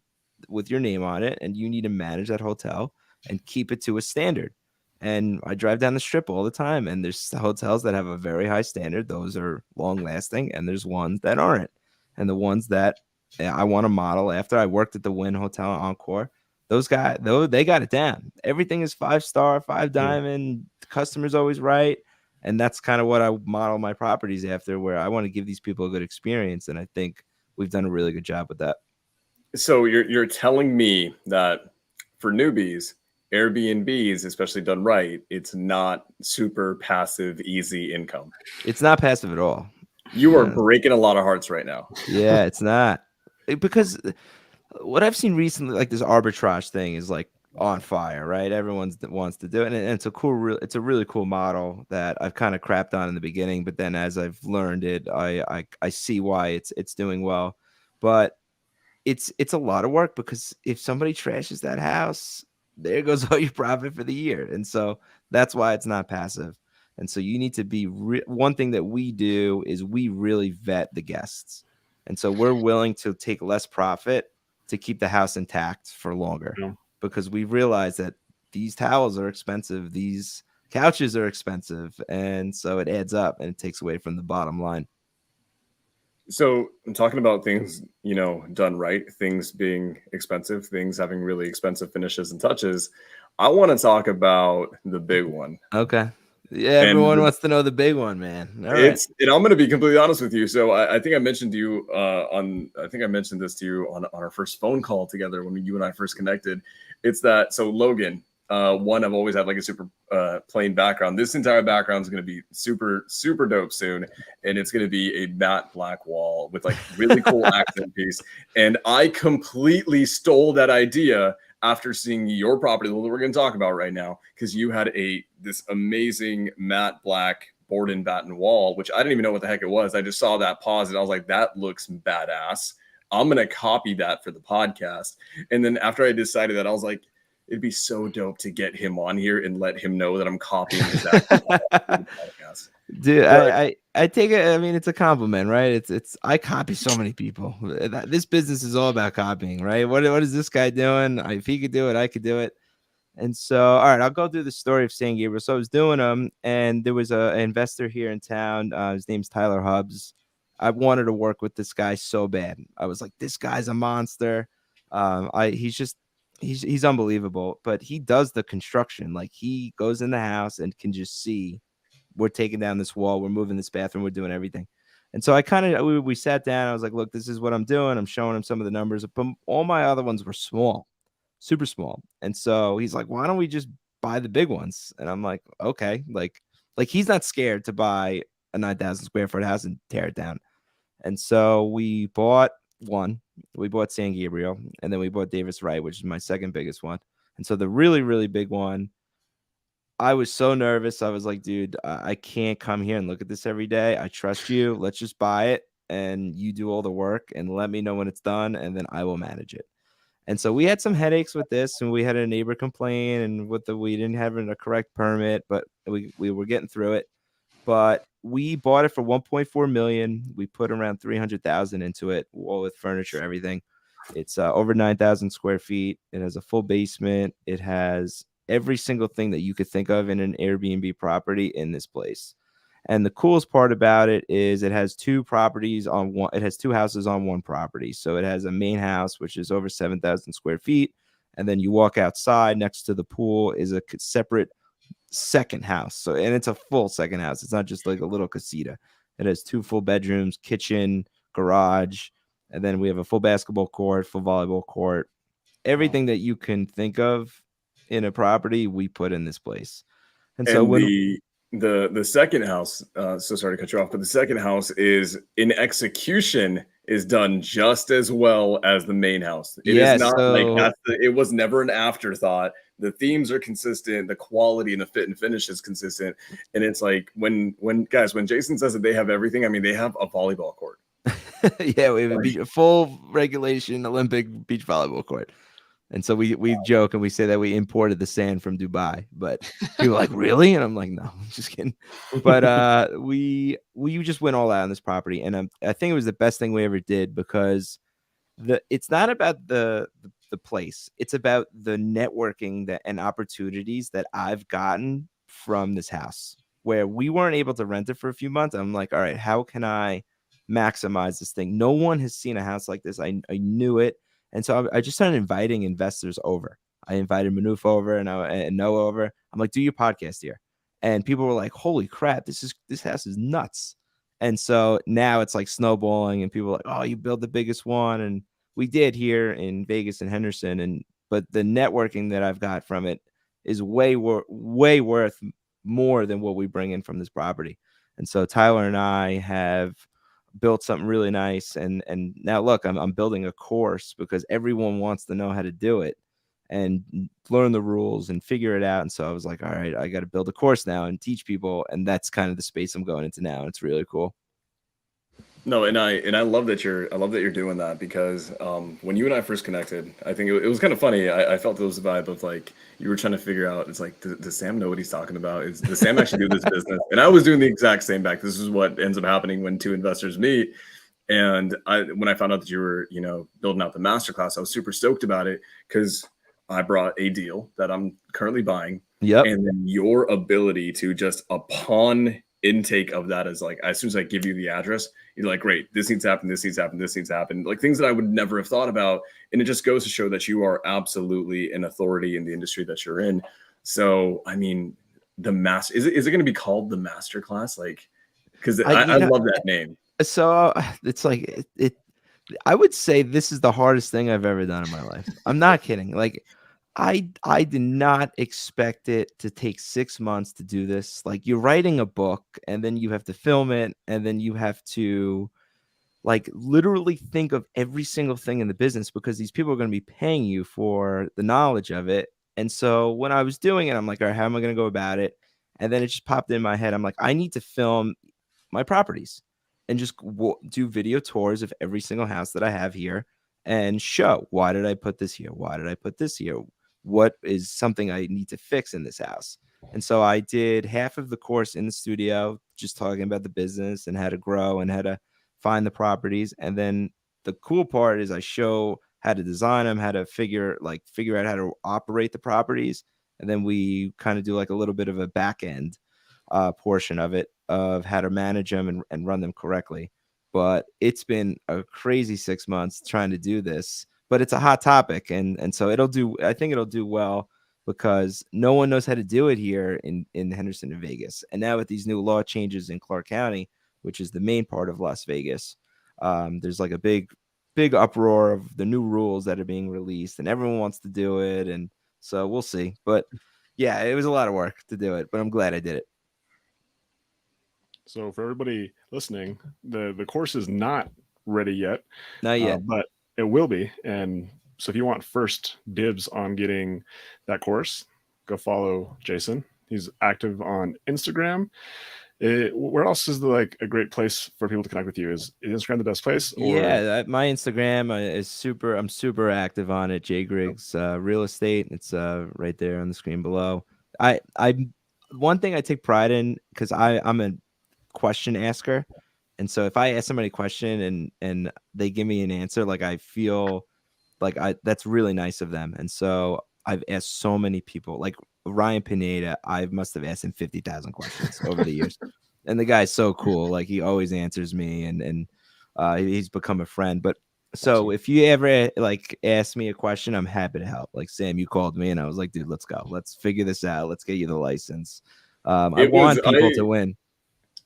with your name on it, and you need to manage that hotel and keep it to a standard. And I drive down the strip all the time, and there's hotels that have a very high standard. Those are long lasting, and there's ones that aren't. And the ones that I want to model after, I worked at the Wynn Hotel Encore. Those guys, though, they got it down. Everything is 5-star, 5 diamond. The customer's always right. And that's kind of what I model my properties after, where I want to give these people a good experience. And I think we've done a really good job with that. So you're telling me that for newbies, Airbnbs, especially done right, it's not super passive, easy income. It's not passive at all. You are breaking a lot of hearts right now. Yeah, it's not. Because what I've seen recently, like this arbitrage thing, is like on fire, right? Everyone wants to do it, and it's a cool, it's a really cool model that I've kind of crapped on in the beginning, but then as I've learned it, I see why it's doing well, but it's a lot of work, because if somebody trashes that house, there goes all your profit for the year. And so that's why it's not passive. And so you need to be one thing that we do is we really vet the guests. And so we're willing to take less profit to keep the house intact for longer, because we realize that these towels are expensive, these couches are expensive, and so it adds up and it takes away from the bottom line. So I'm talking about things, done right, things being expensive, things having really expensive finishes and touches. I want to talk about the big one. Okay. Yeah, everyone wants to know the big one, man. All right. And I'm going to be completely honest with you. So I think I mentioned to you I think I mentioned this to you on our first phone call together when you and I first connected. It's that, so Logan, one, I've always had like a super plain background. This entire background is going to be super, super dope soon. And it's going to be a matte black wall with like really cool accent piece. And I completely stole that idea after seeing your property that we're going to talk about right now, because you had this amazing matte black board and batten wall, which I didn't even know what the heck it was. I just saw that pause and I was like, that looks badass. I'm going to copy that for the podcast. And then after I decided that, I was like, it'd be so dope to get him on here and let him know that I'm copying his podcast. Dude, I take it. I mean, it's a compliment, right? It's I copy so many people. This business is all about copying, right? What is this guy doing? If he could do it, I could do it. And so, all right, I'll go through the story of San Gabriel. So I was doing them, and there was an investor here in town. His name's Tyler Hubbs. I wanted to work with this guy so bad. I was like, this guy's a monster. He's unbelievable, but he does the construction. Like, he goes in the house and can just see, we're taking down this wall, we're moving this bathroom, we're doing everything. And so we sat down. I was like, look, this is what I'm doing. I'm showing him some of the numbers, but all my other ones were small, super small. And so he's like, why don't we just buy the big ones? And I'm like, okay. Like he's not scared to buy a 9,000 square foot house and tear it down. And so we bought San Gabriel, and then we bought Davis Wright, which is my second biggest one. And so the really, really big one, I was so nervous. I was like, dude, I can't come here and look at this every day. I trust you. Let's just buy it, and you do all the work and let me know when it's done, and then I will manage it. And so we had some headaches with this, and we had a neighbor complain, and we didn't have a correct permit, but we were getting through it. But we bought it for 1.4 million. We put around 300,000 into it, all with furniture, everything. It's over 9,000 square feet. It has a full basement. It has every single thing that you could think of in an Airbnb property in this place. And the coolest part about it is it has two houses on one property. So it has a main house, which is over 7,000 square feet. And then you walk outside, next to the pool is a separate second house. So, and it's a full second house. It's not just like a little casita. It has 2 full bedrooms, kitchen, garage, and then we have a full basketball court, full volleyball court. Everything that you can think of in a property, we put in this place. And so the second house, so sorry to cut you off, but the second house is in execution is done just as well as the main house. It is not it was never an afterthought. The themes are consistent, the quality and the fit and finish is consistent. And it's like when Jason says that they have everything, I mean, they have a volleyball court. Yeah, we have a full regulation Olympic beach volleyball court. And so we joke and we say that we imported the sand from Dubai, but people are like, really? And I'm like, no, I'm just kidding. But we just went all out on this property, and I think it was the best thing we ever did, because it's not about the place. It's about the networking and opportunities that I've gotten from this house, where we weren't able to rent it for a few months. I'm like, all right, how can I maximize this thing? No one has seen a house like this. I knew it. And so I just started inviting investors over. I invited Manuf over and Noah over. I'm like, do your podcast here. And people were like, holy crap, this house is nuts. And so now it's like snowballing, and people are like, oh, you build the biggest one. And we did here in Vegas and Henderson. But the networking that I've got from it is way worth more than what we bring in from this property. And so Tyler and I have built something really nice. And now look, I'm building a course because everyone wants to know how to do it and learn the rules and figure it out. And so I was like, all right, I got to build a course now and teach people. And that's kind of the space I'm going into now. And it's really cool. No, and I love that you're doing that, because when you and I first connected, I think it was kind of funny. I felt there was a vibe of like you were trying to figure out. It's like, does Sam know what he's talking about? Does Sam actually do this business? And I was doing the exact same back. This is what ends up happening when two investors meet. And when I found out that you were, building out the masterclass, I was super stoked about it, because I brought a deal that I'm currently buying. Yep. And then your ability to just, upon intake of that, is like, as soon as I give you the address, you're like, great, this needs to happen, this needs to happen, this needs to happen. Like things that I would never have thought about. And it just goes to show that you are absolutely an authority in the industry that you're in. So, I mean, is it going to be called the Masterclass? Like, because I love that name. So it's like, I would say this is the hardest thing I've ever done in my life. I'm not kidding. Like, I did not expect it to take 6 months to do this. Like, you're writing a book, and then you have to film it, and then you have to like literally think of every single thing in the business, because these people are going to be paying you for the knowledge of it. And so when I was doing it, I'm like, all right, how am I going to go about it? And then it just popped in my head. I'm like, I need to film my properties and just do video tours of every single house that I have here and show, why did I put this here? Why did I put this here? What is something I need to fix in this house? And so I did half of the course in the studio, just talking about the business and how to grow and how to find the properties. And then the cool part is I show how to design them, how to figure out how to operate the properties. And then we kind of do like a little bit of a back end portion of it, of how to manage them and run them correctly. But it's been a crazy 6 months trying to do this, but it's a hot topic. And so I think it'll do well, because no one knows how to do it here in Henderson and Vegas. And now with these new law changes in Clark County, which is the main part of Las Vegas, there's like a big uproar of the new rules that are being released, and everyone wants to do it. And so we'll see. But yeah, it was a lot of work to do it, but I'm glad I did it. So for everybody listening, the course is not ready yet. Not yet. But it will be. And so if you want first dibs on getting that course, go follow Jason. He's active on Instagram. Where else is a great place for people to connect with you? Is Instagram the best place? Or? Yeah, my Instagram is I'm super active on it. J Griggs Real Estate. It's right there on the screen below. I one thing I take pride in, because I'm a question asker, and so if I ask somebody a question and they give me an answer, like I feel like that's really nice of them. And so I've asked so many people, like Ryan Pineda, I must have asked him 50,000 questions over the years. And the guy's so cool. Like, he always answers me, and he's become a friend. But so if you ever like ask me a question, I'm happy to help. Like, Sam, you called me and I was like, dude, let's go. Let's figure this out. Let's get you the license. I want people to win.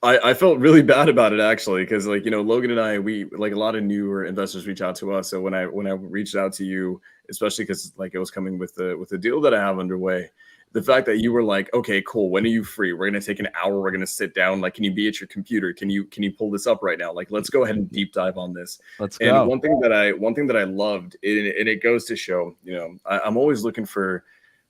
I felt really bad about it, actually, because Logan and I, we like a lot of newer investors reach out to us. So when I reached out to you, especially because it was coming with the deal that I have underway, the fact that you were like, okay, cool, when are you free? We're gonna take an hour. We're gonna sit down. Like, can you be at your computer? Can you pull this up right now? Like, let's go ahead and deep dive on this. Let's go. And one thing that I loved, and it goes to show, I'm always looking for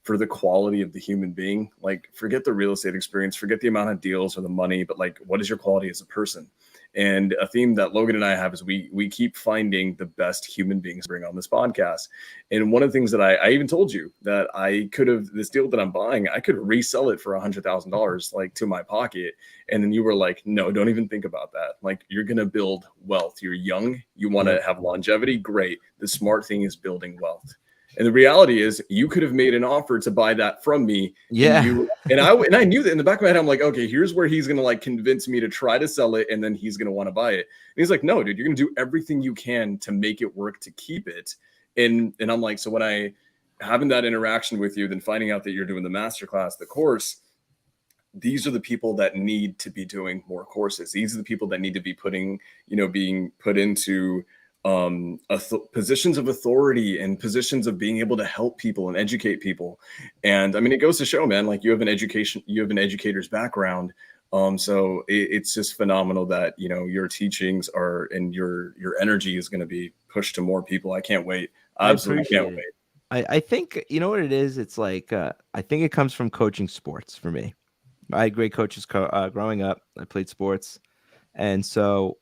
the quality of the human being. Like, forget the real estate experience, forget the amount of deals or the money, but like, what is your quality as a person? And a theme that Logan and I have is we keep finding the best human beings to bring on this podcast. And one of the things that I even told you that I could have, this deal that I'm buying, I could resell it for $100,000 like to my pocket. And then you were like, no, don't even think about that. Like, you're going to build wealth. You're young. You want to have longevity. Great. The smart thing is building wealth. And the reality is, you could have made an offer to buy that from me. Yeah. And I knew that in the back of my head. I'm like, okay, here's where he's gonna like convince me to try to sell it, and then he's gonna want to buy it. And he's like, no, dude, you're gonna do everything you can to make it work to keep it. And I'm like, so when I having that interaction with you, then finding out that you're doing the masterclass, the course, these are the people that need to be doing more courses. These are the people that need to be being put into positions of authority and positions of being able to help people and educate people. And I mean, it goes to show, man, like you have an educator's background. So it's just phenomenal that, your teachings are, and your energy is going to be pushed to more people. I can't wait. Absolutely can't wait. I think, you know what it is? It's like, I think it comes from coaching sports for me. I had great coaches growing up. I played sports. And so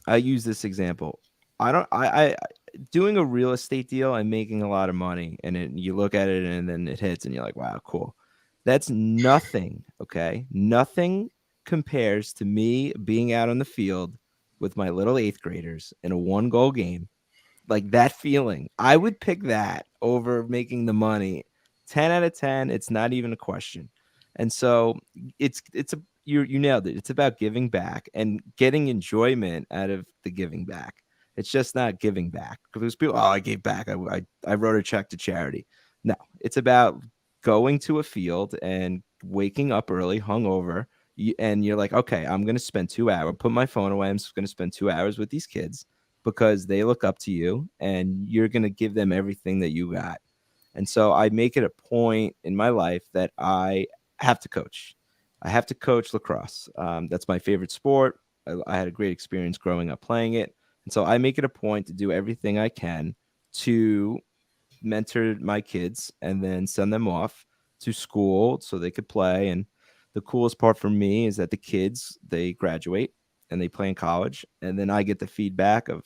I use this example. I doing a real estate deal and making a lot of money, and you look at it and then it hits and you're like, wow, cool. That's nothing. Okay. Nothing compares to me being out on the field with my little 8th graders in a 1-goal game. Like, that feeling, I would pick that over making the money. 10 out of 10. It's not even a question. And so you nailed it. It's about giving back and getting enjoyment out of the giving back. It's just not giving back because people, I gave back. I wrote a check to charity. No, it's about going to a field and waking up early, hungover, and you're like, okay, I'm going to spend 2 hours, put my phone away. I'm just going to spend 2 hours with these kids because they look up to you and you're going to give them everything that you got. And so I make it a point in my life that I have to coach. I have to coach lacrosse. That's my favorite sport. I had a great experience growing up playing it. And so I make it a point to do everything I can to mentor my kids and then send them off to school so they could play. And the coolest part for me is that the kids, they graduate and they play in college. And then I get the feedback of,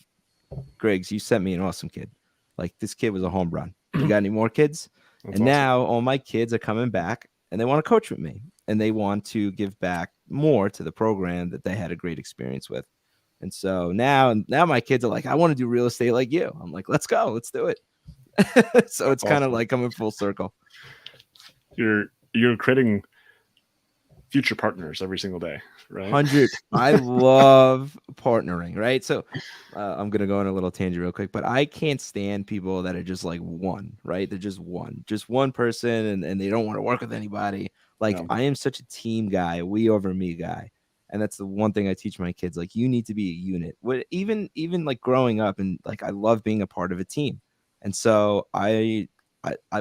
Griggs, you sent me an awesome kid. Like, this kid was a home run. You got any more kids? That's and awesome. Now all my kids are coming back and they want to coach with me and they want to give back more to the program that they had a great experience with. And so now my kids are like, I want to do real estate like you. I'm like, let's go, let's do it. So it's kind of like coming full circle. You're creating future partners every single day, right? 100. I love partnering, right? So I'm going to go on a little tangent real quick, but I can't stand people that are just like one, right? They're just one person and they don't want to work with anybody. Like, I am such a team guy, we over me guy. And that's the one thing I teach my kids. Like, you need to be a unit. Even like growing up, and like, I love being a part of a team. And so I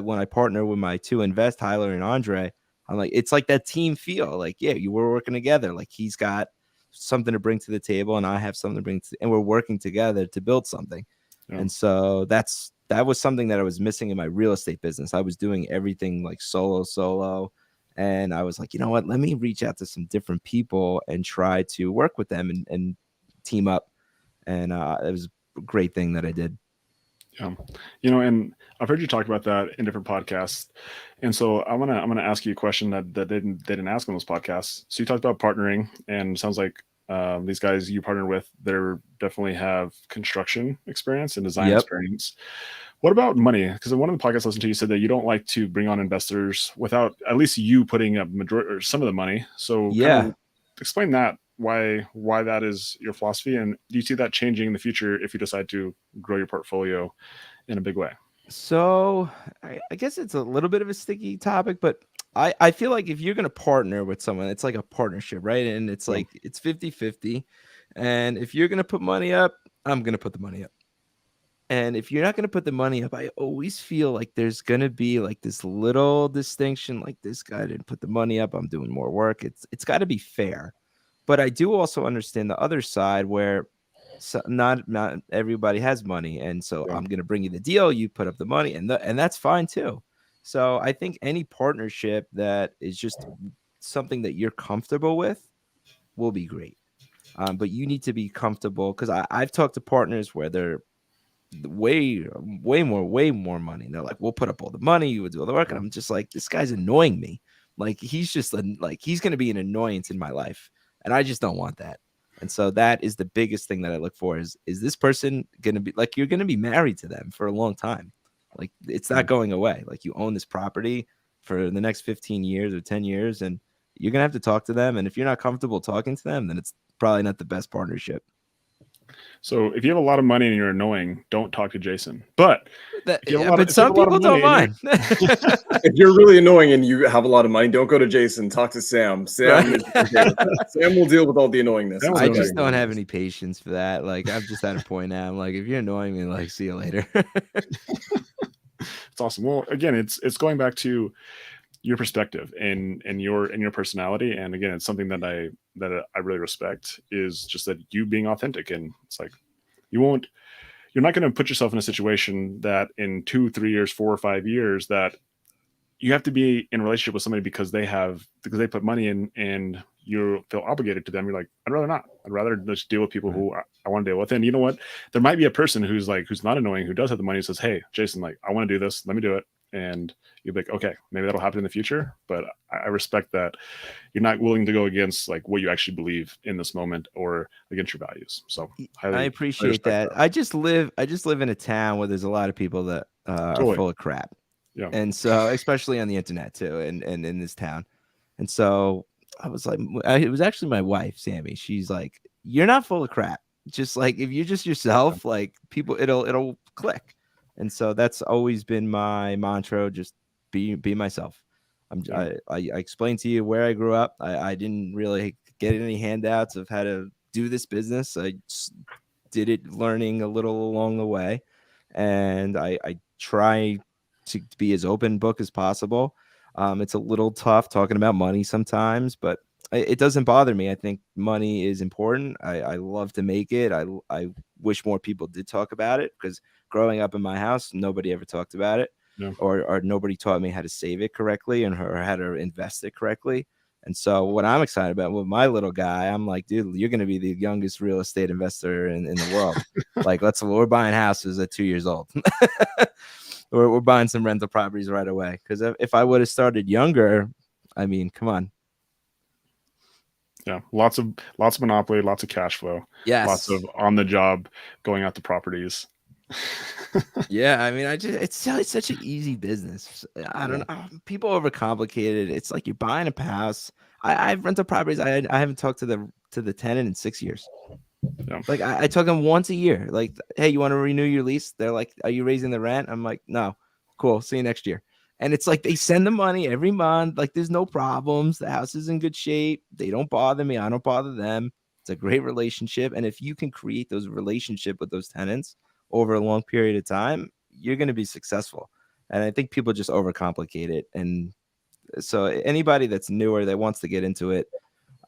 when I partner with my 2 invest, Tyler and Andre, I'm like, it's like that team feel. Like, yeah, you were working together. Like, he's got something to bring to the table, and I have something to bring and we're working together to build something. Yeah. And so that was something that I was missing in my real estate business. I was doing everything like solo. And I was like, you know what? Let me reach out to some different people and try to work with them and team up. And it was a great thing that I did. Yeah. And I've heard you talk about that in different podcasts. And so I'm gonna ask you a question that they didn't ask on those podcasts. So you talked about partnering, and it sounds like these guys you partner with, they definitely have construction experience and design experience. What about money? Because in one of the podcasts I listened to, you said that you don't like to bring on investors without at least you putting up majority or some of the money. So kind of explain that, why that is your philosophy, and do you see that changing in the future if you decide to grow your portfolio in a big way? So I guess it's a little bit of a sticky topic, but I feel like if you're going to partner with someone, it's like a partnership, right? And it's like, it's 50-50. And if you're going to put money up, I'm going to put the money up. And if you're not going to put the money up, I always feel like there's going to be like this little distinction, like, this guy didn't put the money up, I'm doing more work. It's got to be fair. But I do also understand the other side where not everybody has money. And so I'm going to bring you the deal, you put up the money, and that's fine too. So I think any partnership that is just something that you're comfortable with will be great. But you need to be comfortable, because I've talked to partners where they're way more money. And they're like, we'll put up all the money, you would do all the work. And I'm just like, this guy's annoying me. Like, he's just like, he's going to be an annoyance in my life. And I just don't want that. And so that is the biggest thing that I look for is this person going to be like, you're going to be married to them for a long time. Like, it's not going away. Like, you own this property for the next 15 years or 10 years, and you're going to have to talk to them. And if you're not comfortable talking to them, then it's probably not the best partnership. So if you have a lot of money and you're annoying, don't talk to Jason. But Some people don't mind. If you're really annoying and you have a lot of money, don't go to Jason. Talk to Sam. Sam will deal with all the annoyingness. I just don't have any patience for that. Like, I'm just at a point now. I'm like, if you're annoying me, like, see you later. It's awesome. Well, again, it's going back to your perspective and your personality. And again, it's something that I really respect, is just that you being authentic. And it's like, you're not going to put yourself in a situation that in 2, 3 years, 4 or 5 years, that you have to be in a relationship with somebody because they put money in and you feel obligated to them. You're like, I'd rather not. I'd rather just deal with people who I want to deal with. And you know what? There might be a person who's not annoying, who does have the money, who says, hey, Jason, like, I want to do this. Let me do it. And you'd be like, okay, maybe that'll happen in the future. But I respect that you're not willing to go against like what you actually believe in this moment or against your values. So I appreciate that. I just live in a town where there's a lot of people that are full of crap. Yeah. And so, especially on the internet too, and in this town. And so I was like, it was actually my wife, Sammy. She's like, you're not full of crap. Just like, if you're just yourself, like, people, it'll click. And so that's always been my mantra. Just be myself. I explained to you where I grew up. I didn't really get any handouts of how to do this business. I just did it learning a little along the way. And I try to be as open book as possible. It's a little tough talking about money sometimes, but it doesn't bother me. I think money is important. I love to make it. I wish more people did talk about it, because growing up in my house, nobody ever talked about it. Yeah. Or nobody taught me how to save it correctly or how to invest it correctly. And so what I'm excited about with my little guy, I'm like, dude, you're going to be the youngest real estate investor in the world. Like, we're buying houses at 2 years old. We're buying some rental properties right away. Because if I would have started younger, I mean, come on. Yeah, lots of monopoly, lots of cash flow. Yes, lots of on the job going out to properties. Yeah, I mean, it's such an easy business. I don't know. People overcomplicate it. It's like you're buying a house. I've rented properties. I haven't talked to the tenant in 6 years. Yeah. Like, I talk to them once a year. Like, hey, you want to renew your lease? They're like, are you raising the rent? I'm like, no. Cool. See you next year. And it's like they send the money every month. Like, there's no problems. The house is in good shape. They don't bother me. I don't bother them. It's a great relationship. And if you can create those relationship with those tenants over a long period of time, you're going to be successful. And I think people just overcomplicate it. And so anybody that's newer that wants to get into it,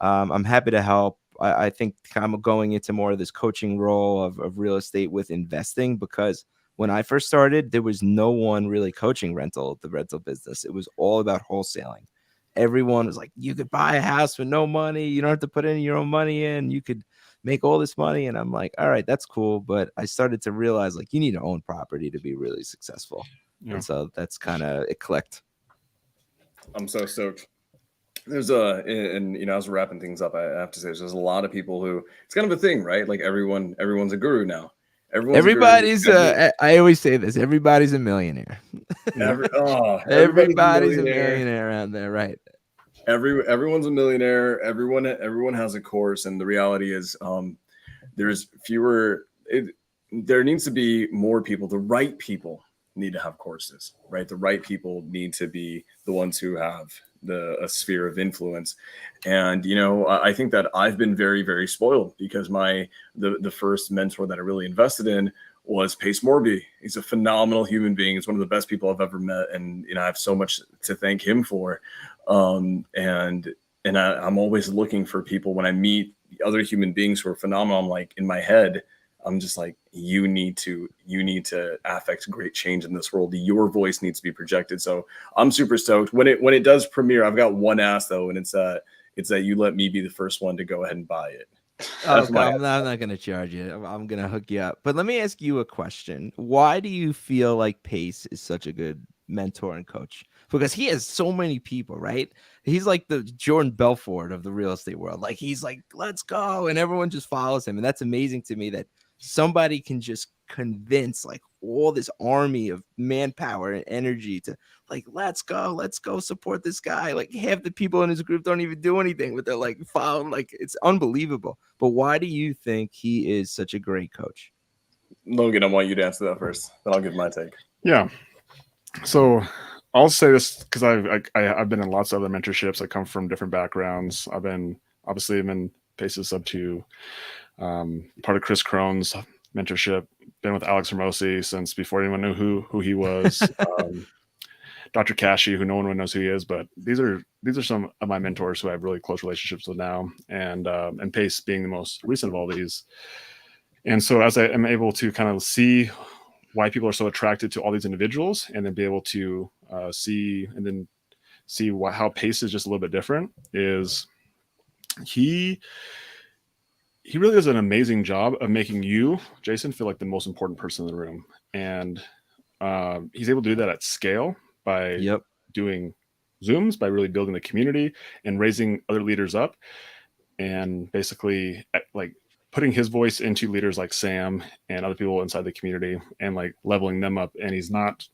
I'm happy to help. I think I'm going into more of this coaching role of real estate with investing, because when I first started, there was no one really coaching the rental business. It was all about wholesaling. Everyone was like, you could buy a house with no money. You don't have to put any of your own money in. You could make all this money. And I'm like, all right, that's cool. But I started to realize, like, you need to own property to be really successful. Yeah. And so that's kind of, it clicked. I'm so stoked. There's and you know, as we're wrapping things up, I have to say there's a lot of people who, it's kind of a thing, right? Like, everyone's a guru now. Everybody's I always say this, everybody's a millionaire. Everybody's a millionaire out there, right? Everyone's a millionaire. Everyone has a course, and the reality is, there's fewer. There needs to be more people. The right people need to have courses, right? The right people need to be the ones who have a sphere of influence. And, you know, I think that I've been very, very spoiled, because the first mentor that I really invested in was Pace Morby. He's a phenomenal human being. He's one of the best people I've ever met. And, you know, I have so much to thank him for. And I'm always looking for people when I meet other human beings who are phenomenal. I'm like, in my head, I'm just like, you need to affect great change in this world. Your voice needs to be projected. So I'm super stoked. When it does premiere, I've got one ask though, and it's that you let me be the first one to go ahead and buy it. Oh, That's my I'm not going to charge you. I'm going to hook you up. But let me ask you a question. Why do you feel like Pace is such a good mentor and coach? Because he has so many people, right? He's like the Jordan Belfort of the real estate world. Like he's like, let's go. And everyone just follows him. And that's amazing to me that somebody can just convince like all this army of manpower and energy to like, let's go support this guy. Like half the people in his group don't even do anything, but they're like following. Like it's unbelievable. But why do you think he is such a great coach? Logan, I want you to answer that first. Then I'll give my take. Yeah. So I'll say this because I've been in lots of other mentorships. I come from different backgrounds. I've been Paces up to part of Chris Crone's mentorship. Been with Alex Hermosi since before anyone knew who he was. Dr. Kashi, who no one knows who he is, but these are some of my mentors who I have really close relationships with now, and Pace being the most recent of all these. And so as I am able to kind of see why people are so attracted to all these individuals, and then be able to see how Pace is just a little bit different, is he really does an amazing job of making you, Jason, feel like the most important person in the room, and he's able to do that at scale by doing Zooms, by really building the community and raising other leaders up, and basically like putting his voice into leaders like Sam and other people inside the community and like leveling them up. And he's not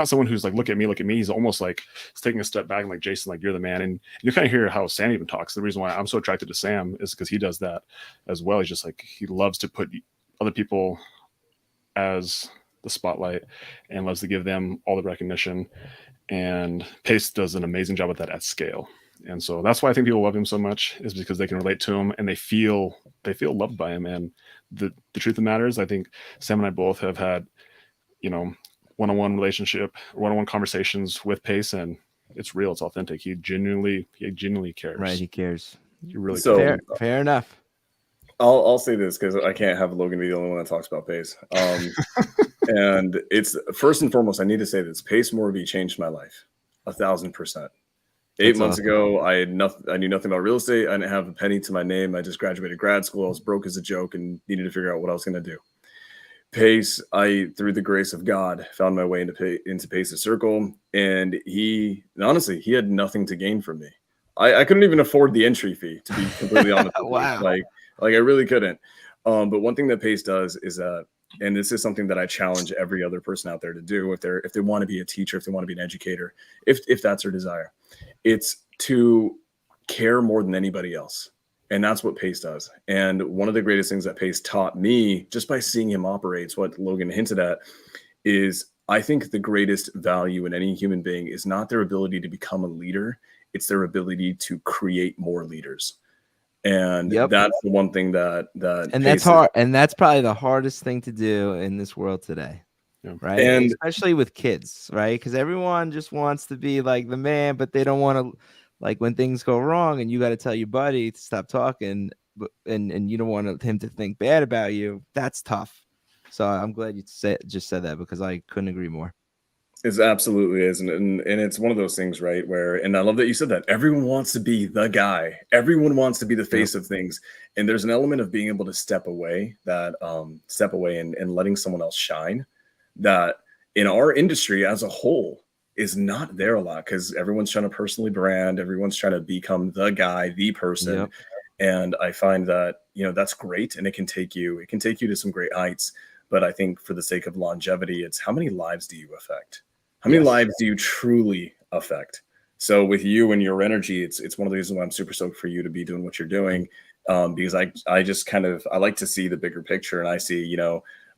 someone who's like, look at me. He's almost like he's taking a step back and like, Jason, like you're the man. And you kind of hear how Sam even talks. The reason why I'm so attracted to Sam is because he does that as well. He's just like, he loves to put other people as the spotlight and loves to give them all the recognition. And Pace does an amazing job with that at scale. And so that's why I think people love him so much, is because they can relate to him and they feel loved by him. And the truth of the matter is, I think Sam and I both have had, one-on-one conversations with Pace, and it's real, it's authentic. He genuinely cares. Right, he cares. He really cares. Fair enough. I'll say this because I can't have Logan be the only one that talks about Pace. And it's first and foremost, I need to say this: Pace Morby changed my life 1,000%. 8 months ago, I knew nothing about real estate. I didn't have a penny to my name. I just graduated grad school. I was broke as a joke and needed to figure out what I was going to do. Pace, through the grace of God, found my way into Pace's circle, and he had nothing to gain from me. I couldn't even afford the entry fee, to be completely honest with Wow. you. Like I really couldn't. But one thing that Pace does is that, and this is something that I challenge every other person out there to do, if they want to be a teacher, if they want to be an educator, if that's their desire, it's to care more than anybody else. And that's what Pace does. And one of the greatest things that Pace taught me, just by seeing him operate, what Logan hinted at, is I think the greatest value in any human being is not their ability to become a leader. It's their ability to create more leaders. And that's the one thing that and that's hard. And that's probably the hardest thing to do in this world today. Yeah. Right. And especially with kids, right? Because everyone just wants to be like the man, but they don't want to, like, when things go wrong and you got to tell your buddy to stop talking, and you don't want him to think bad about you. That's tough. So I'm glad you just said that, because I couldn't agree more. It absolutely is. And it's one of those things, right, where, and I love that you said that, everyone wants to be the guy. Everyone wants to be the face of things. And there's an element of being able to step away and letting someone else shine, that in our industry as a whole is not there a lot, because everyone's trying to personally brand, everyone's trying to become the guy, the person. And I find that, that's great, and it can take you to some great heights. But I think for the sake of longevity, it's how many lives do you affect? How many lives do you truly affect? So with you and your energy, it's one of the reasons why I'm super stoked for you to be doing what you're doing, because I just I like to see the bigger picture, and I see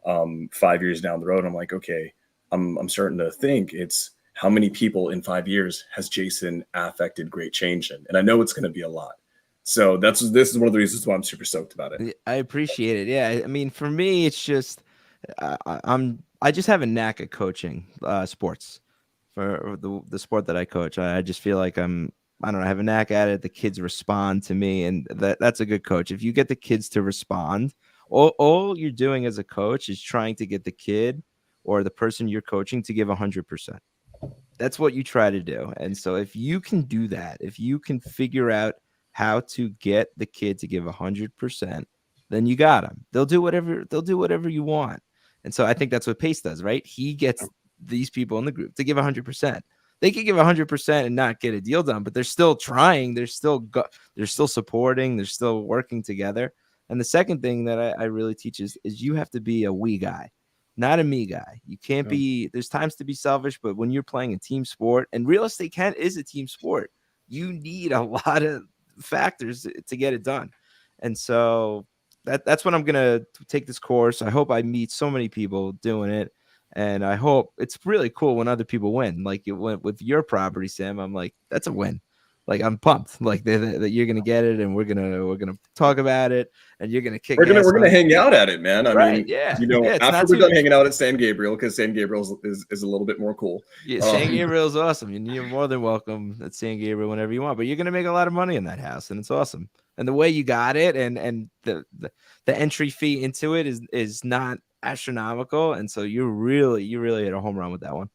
5 years down the road, I'm like, okay, I'm starting to think, it's how many people in 5 years has Jason affected great change in? And I know it's going to be a lot. So this is one of the reasons why I'm super stoked about it. I appreciate it. Yeah, I mean, for me, it's just I just have a knack at coaching sports. For the sport that I coach, I just feel like I don't know, I have a knack at it. The kids respond to me, and that's a good coach. If you get the kids to respond, all you're doing as a coach is trying to get the kid or the person you're coaching to give 100%. That's what you try to do. And so if you can do that, if you can figure out how to get the kid to give 100%, then you got them. They'll do whatever you want. And so I think that's what Pace does, right? He gets these people in the group to give 100%. They could give 100% and not get a deal done, but they're still trying. They're still supporting. They're still working together. And the second thing that I really teach is you have to be a we guy, not a me guy. You can't be. There's times to be selfish, but when you're playing a team sport, and real estate is a team sport, you need a lot of factors to get it done. And so that's when I'm gonna take this course. I hope I meet so many people doing it. And I hope it's really cool when other people win. Like it went with your property, Sam. I'm like, that's a win. Like I'm pumped. Like that you're gonna get it, and we're gonna talk about it, and you're gonna kick. We're gonna hang out at it, man. I mean, yeah. After we're done hanging out at San Gabriel, because San Gabriel is a little bit more cool. Yeah, San Gabriel's awesome. You're more than welcome at San Gabriel whenever you want. But you're gonna make a lot of money in that house, and it's awesome. And the way you got it, and the entry fee into it is not astronomical, and so you really hit a home run with that one.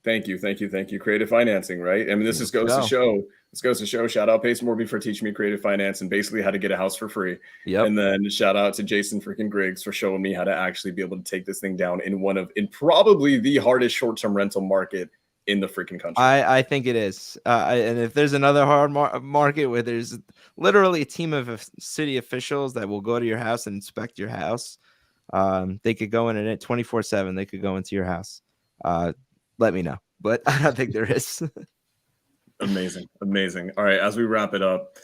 Thank you. Creative financing, right? I mean, this goes to show. Shout out Pace Morby for teaching me creative finance and basically how to get a house for free. Yep. And then shout out to Jason freaking Griggs for showing me how to actually be able to take this thing down in probably the hardest short-term rental market in the freaking country. I think it is. And if there's another hard market where there's literally a team of city officials that will go to your house and inspect your house. They could go in and 24/7. They could go into your house. Let me know, but I don't think there is. Amazing. All right, as we wrap it up,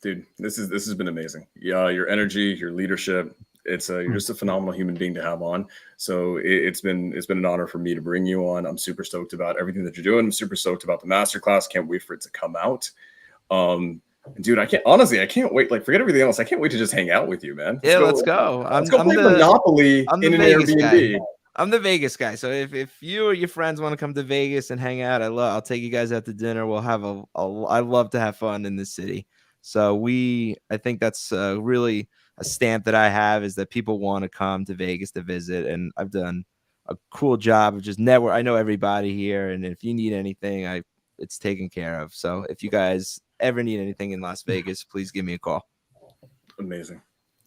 dude, this has been amazing. Yeah, your energy, your leadership. You're just a phenomenal human being to have on. So it's been an honor for me to bring you on. I'm super stoked about everything that you're doing. I'm super stoked about the masterclass. Can't wait for it to come out. Dude, I can't wait. Like, forget everything else. I can't wait to just hang out with you, man. Let's go. Let's go play Monopoly in an Airbnb. I'm the Vegas guy. So if you or your friends want to come to Vegas and hang out, I'll take you guys out to dinner. We'll have I love to have fun in this city. So I think that's really a stamp that I have, is that people want to come to Vegas to visit. And I've done a cool job of just network. I know everybody here. And if you need anything, it's taken care of. So if you guys ever need anything in Las Vegas, please give me a call. Amazing.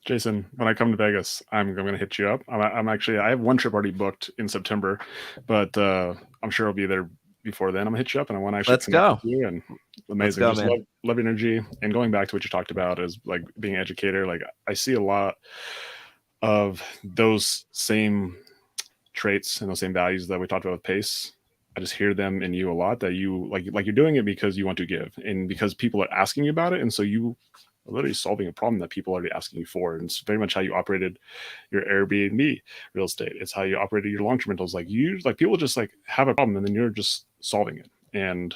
Jason, when I come to Vegas, I'm going to hit you up. I have one trip already booked in September, but I'm sure I'll be there before then. I'm going to hit you up, and I want to actually Let's go. You. And amazing. Let's go, love your energy. And going back to what you talked about is like being an educator. Like I see a lot of those same traits and those same values that we talked about with Pace. I just hear them in you a lot, that you like you're doing it because you want to give, and because people are asking you about it. And so you are literally solving a problem that people are already asking you for. And it's very much how you operated your Airbnb real estate. It's how you operated your long-term rentals. Like people just like have a problem, and then you're just solving it. And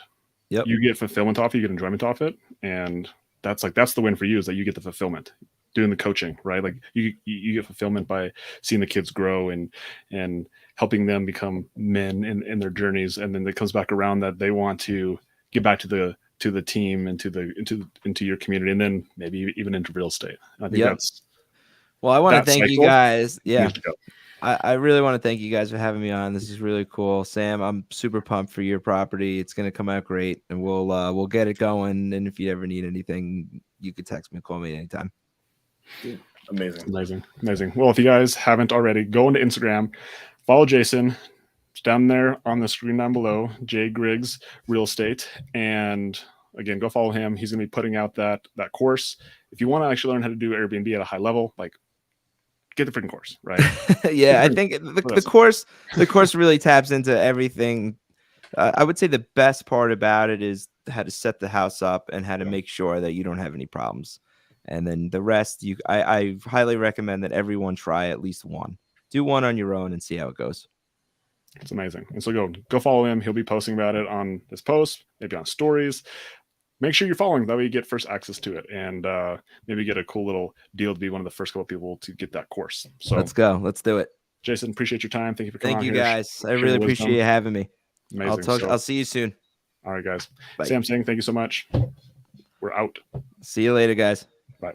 you get fulfillment off it, you get enjoyment off it. And that's the win for you, is that you get the fulfillment doing the coaching, right? Like you get fulfillment by seeing the kids grow and helping them become men in their journeys. And then it comes back around that they want to get back to the team and into your community, and then maybe even into real estate. And I think that's well, I want to thank you guys. Yeah. I really want to thank you guys for having me on. This is really cool. Sam, I'm super pumped for your property. It's going to come out great, and we'll get it going. And if you ever need anything, you could text me, call me anytime. Dude, amazing. Well, if you guys haven't already, go into Instagram, follow Jason. It's down there on the screen down below, J Griggs Real Estate. And again, go follow him. He's going to be putting out that course. If you want to actually learn how to do Airbnb at a high level, like, get the freaking course, right? Yeah, I think the course really taps into everything. I would say the best part about it is how to set the house up and how to make sure that you don't have any problems. And then the rest, I highly recommend that everyone try at least one. Do one on your own and see how it goes. It's amazing. And so go follow him. He'll be posting about it on his post, maybe on stories. Make sure you're following. That way you get first access to it, and maybe get a cool little deal to be one of the first couple of people to get that course. So let's go. Let's do it. Jason, appreciate your time. Thank you for coming. Thank you, guys. I really appreciate you having me. Amazing. I'll see you soon. All right, guys. Bye. Sam Singh, thank you so much. We're out. See you later, guys. Bye.